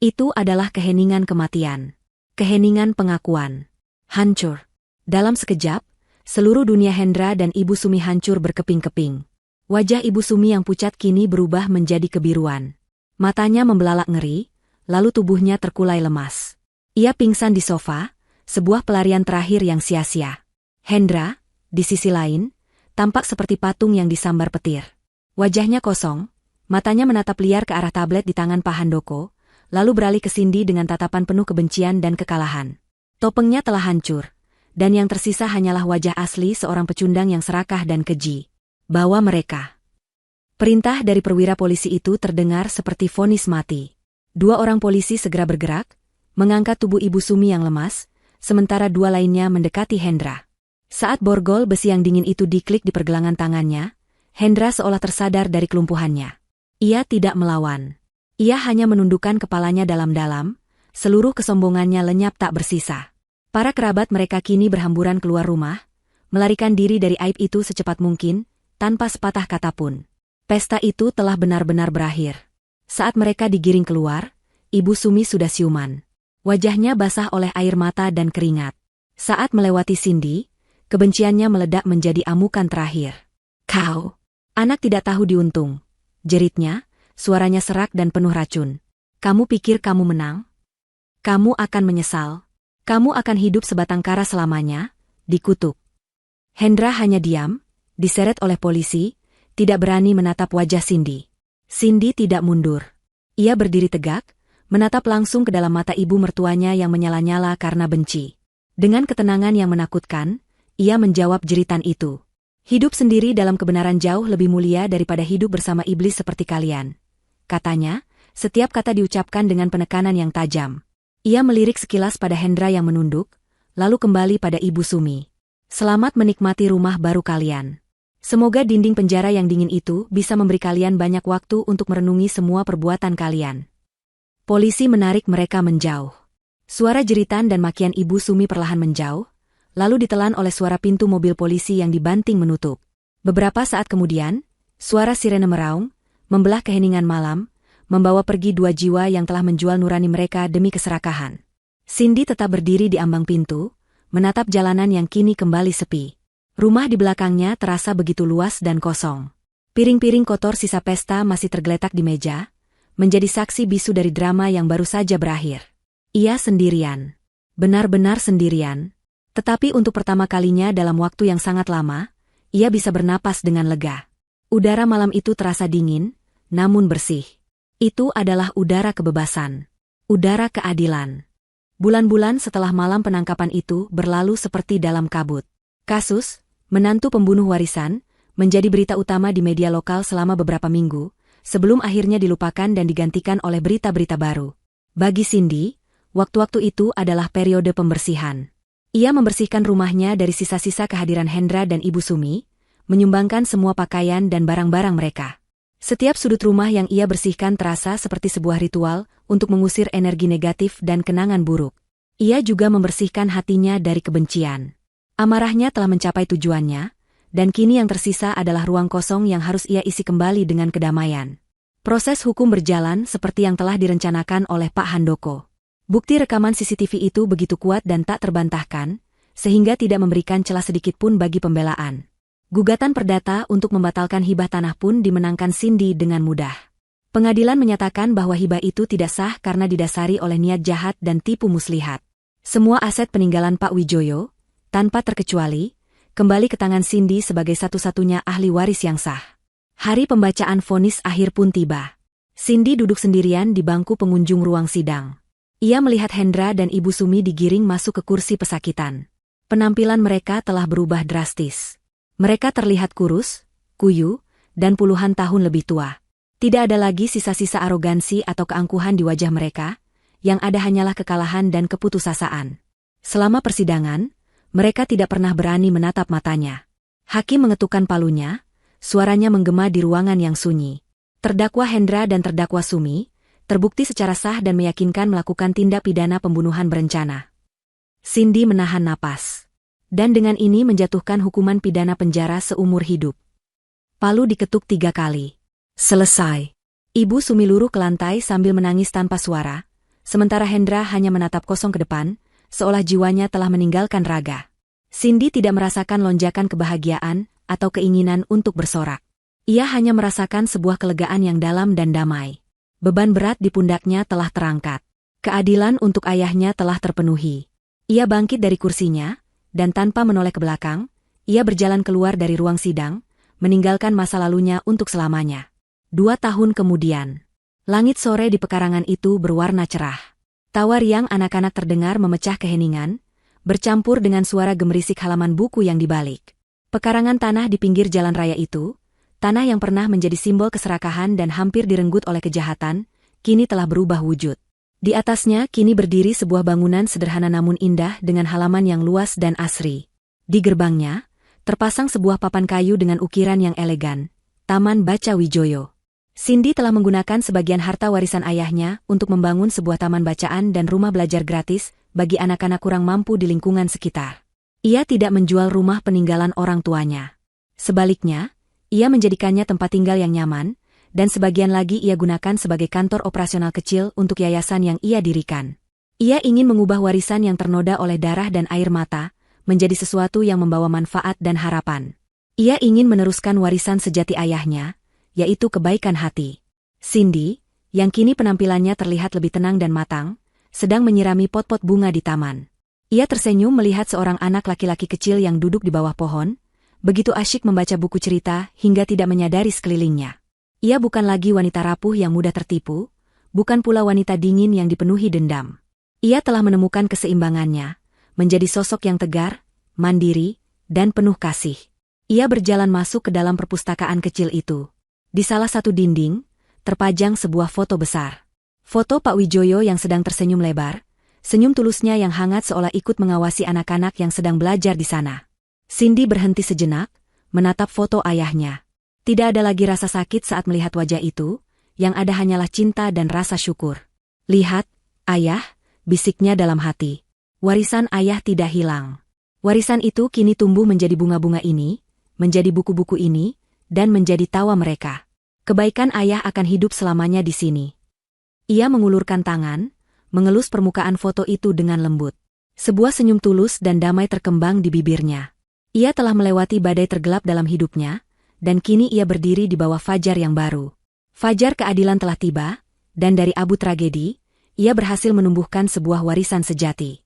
Itu adalah keheningan kematian. Keheningan pengakuan. Hancur. Dalam sekejap, seluruh dunia Hendra dan Ibu Sumi hancur berkeping-keping. Wajah Ibu Sumi yang pucat kini berubah menjadi kebiruan. Matanya membelalak ngeri, lalu tubuhnya terkulai lemas. Ia pingsan di sofa, sebuah pelarian terakhir yang sia-sia. Hendra, di sisi lain, tampak seperti patung yang disambar petir. Wajahnya kosong, matanya menatap liar ke arah tablet di tangan Pak Handoko, lalu beralih ke Cindy dengan tatapan penuh kebencian dan kekalahan. Topengnya telah hancur, dan yang tersisa hanyalah wajah asli seorang pecundang yang serakah dan keji. Bawa mereka. Perintah dari perwira polisi itu terdengar seperti vonis mati. 2 orang polisi segera bergerak, mengangkat tubuh Ibu Sumi yang lemas, sementara 2 lainnya mendekati Hendra. Saat borgol besi yang dingin itu diklik di pergelangan tangannya, Hendra seolah tersadar dari kelumpuhannya. Ia tidak melawan. Ia hanya menundukkan kepalanya dalam-dalam, seluruh kesombongannya lenyap tak bersisa. Para kerabat mereka kini berhamburan keluar rumah, melarikan diri dari aib itu secepat mungkin, tanpa sepatah kata pun. Pesta itu telah benar-benar berakhir. Saat mereka digiring keluar, Ibu Sumi sudah siuman. Wajahnya basah oleh air mata dan keringat. Saat melewati Cindy, kebenciannya meledak menjadi amukan terakhir. Kau! Anak tidak tahu diuntung. Jeritnya, suaranya serak dan penuh racun. Kamu pikir kamu menang? Kamu akan menyesal. Kamu akan hidup sebatang kara selamanya, dikutuk. Hendra hanya diam, diseret oleh polisi, tidak berani menatap wajah Cindy. Cindy tidak mundur. Ia berdiri tegak, menatap langsung ke dalam mata ibu mertuanya yang menyala-nyala karena benci. Dengan ketenangan yang menakutkan, ia menjawab jeritan itu. Hidup sendiri dalam kebenaran jauh lebih mulia daripada hidup bersama iblis seperti kalian. Katanya, setiap kata diucapkan dengan penekanan yang tajam. Ia melirik sekilas pada Hendra yang menunduk, lalu kembali pada Ibu Sumi. Selamat menikmati rumah baru kalian. Semoga dinding penjara yang dingin itu bisa memberi kalian banyak waktu untuk merenungi semua perbuatan kalian. Polisi menarik mereka menjauh. Suara jeritan dan makian Ibu Sumi perlahan menjauh, lalu ditelan oleh suara pintu mobil polisi yang dibanting menutup. Beberapa saat kemudian, suara sirene meraung, membelah keheningan malam, membawa pergi 2 jiwa yang telah menjual nurani mereka demi keserakahan. Cindy tetap berdiri di ambang pintu, menatap jalanan yang kini kembali sepi. Rumah di belakangnya terasa begitu luas dan kosong. Piring-piring kotor sisa pesta masih tergeletak di meja, menjadi saksi bisu dari drama yang baru saja berakhir. Ia sendirian. Benar-benar sendirian. Tetapi untuk pertama kalinya dalam waktu yang sangat lama, ia bisa bernapas dengan lega. Udara malam itu terasa dingin, namun bersih. Itu adalah udara kebebasan. Udara keadilan. Bulan-bulan setelah malam penangkapan itu berlalu seperti dalam kabut. Kasus, menantu pembunuh warisan, menjadi berita utama di media lokal selama beberapa minggu, sebelum akhirnya dilupakan dan digantikan oleh berita-berita baru. Bagi Cindy, waktu-waktu itu adalah periode pembersihan. Ia membersihkan rumahnya dari sisa-sisa kehadiran Hendra dan Ibu Sumi, menyumbangkan semua pakaian dan barang-barang mereka. Setiap sudut rumah yang ia bersihkan terasa seperti sebuah ritual untuk mengusir energi negatif dan kenangan buruk. Ia juga membersihkan hatinya dari kebencian. Amarahnya telah mencapai tujuannya, dan kini yang tersisa adalah ruang kosong yang harus ia isi kembali dengan kedamaian. Proses hukum berjalan seperti yang telah direncanakan oleh Pak Handoko. Bukti rekaman CCTV itu begitu kuat dan tak terbantahkan, sehingga tidak memberikan celah sedikit pun bagi pembelaan. Gugatan perdata untuk membatalkan hibah tanah pun dimenangkan Cindy dengan mudah. Pengadilan menyatakan bahwa hibah itu tidak sah karena didasari oleh niat jahat dan tipu muslihat. Semua aset peninggalan Pak Wijoyo, tanpa terkecuali, kembali ke tangan Cindy sebagai satu-satunya ahli waris yang sah. Hari pembacaan vonis akhir pun tiba. Cindy duduk sendirian di bangku pengunjung ruang sidang. Ia melihat Hendra dan Ibu Sumi digiring masuk ke kursi pesakitan. Penampilan mereka telah berubah drastis. Mereka terlihat kurus, kuyu, dan puluhan tahun lebih tua. Tidak ada lagi sisa-sisa arogansi atau keangkuhan di wajah mereka, yang ada hanyalah kekalahan dan keputusasaan. Selama persidangan, mereka tidak pernah berani menatap matanya. Hakim mengetukkan palunya, suaranya menggema di ruangan yang sunyi. Terdakwa Hendra dan terdakwa Sumi terbukti secara sah dan meyakinkan melakukan tindak pidana pembunuhan berencana. Cindy menahan napas. Dan dengan ini menjatuhkan hukuman pidana penjara seumur hidup. Palu diketuk 3 kali. Selesai. Ibu Sumi luruh ke lantai sambil menangis tanpa suara, sementara Hendra hanya menatap kosong ke depan, seolah jiwanya telah meninggalkan raga. Cindy tidak merasakan lonjakan kebahagiaan atau keinginan untuk bersorak. Ia hanya merasakan sebuah kelegaan yang dalam dan damai. Beban berat di pundaknya telah terangkat. Keadilan untuk ayahnya telah terpenuhi. Ia bangkit dari kursinya, dan tanpa menoleh ke belakang, ia berjalan keluar dari ruang sidang, meninggalkan masa lalunya untuk selamanya. 2 tahun kemudian, langit sore di pekarangan itu berwarna cerah. Tawa riang anak-anak terdengar memecah keheningan, bercampur dengan suara gemerisik halaman buku yang dibalik. Pekarangan tanah di pinggir jalan raya itu, tanah yang pernah menjadi simbol keserakahan dan hampir direnggut oleh kejahatan, kini telah berubah wujud. Di atasnya kini berdiri sebuah bangunan sederhana namun indah dengan halaman yang luas dan asri. Di gerbangnya, terpasang sebuah papan kayu dengan ukiran yang elegan, Taman Baca Wijoyo. Cindy telah menggunakan sebagian harta warisan ayahnya untuk membangun sebuah taman bacaan dan rumah belajar gratis bagi anak-anak kurang mampu di lingkungan sekitar. Ia tidak menjual rumah peninggalan orang tuanya. Sebaliknya, ia menjadikannya tempat tinggal yang nyaman, dan sebagian lagi ia gunakan sebagai kantor operasional kecil untuk yayasan yang ia dirikan. Ia ingin mengubah warisan yang ternoda oleh darah dan air mata, menjadi sesuatu yang membawa manfaat dan harapan. Ia ingin meneruskan warisan sejati ayahnya, yaitu kebaikan hati. Cindy, yang kini penampilannya terlihat lebih tenang dan matang, sedang menyirami pot-pot bunga di taman. Ia tersenyum melihat seorang anak laki-laki kecil yang duduk di bawah pohon, begitu asyik membaca buku cerita hingga tidak menyadari sekelilingnya. Ia bukan lagi wanita rapuh yang mudah tertipu, bukan pula wanita dingin yang dipenuhi dendam. Ia telah menemukan keseimbangannya, menjadi sosok yang tegar, mandiri, dan penuh kasih. Ia berjalan masuk ke dalam perpustakaan kecil itu. Di salah satu dinding, terpajang sebuah foto besar. Foto Pak Wijoyo yang sedang tersenyum lebar, senyum tulusnya yang hangat seolah ikut mengawasi anak-anak yang sedang belajar di sana. Cindy berhenti sejenak, menatap foto ayahnya. Tidak ada lagi rasa sakit saat melihat wajah itu, yang ada hanyalah cinta dan rasa syukur. Lihat, ayah, bisiknya dalam hati. Warisan ayah tidak hilang. Warisan itu kini tumbuh menjadi bunga-bunga ini, menjadi buku-buku ini, dan menjadi tawa mereka. Kebaikan ayah akan hidup selamanya di sini. Ia mengulurkan tangan, mengelus permukaan foto itu dengan lembut. Sebuah senyum tulus dan damai terkembang di bibirnya. Ia telah melewati badai tergelap dalam hidupnya, dan kini ia berdiri di bawah fajar yang baru. Fajar keadilan telah tiba, dan dari abu tragedi, ia berhasil menumbuhkan sebuah warisan sejati.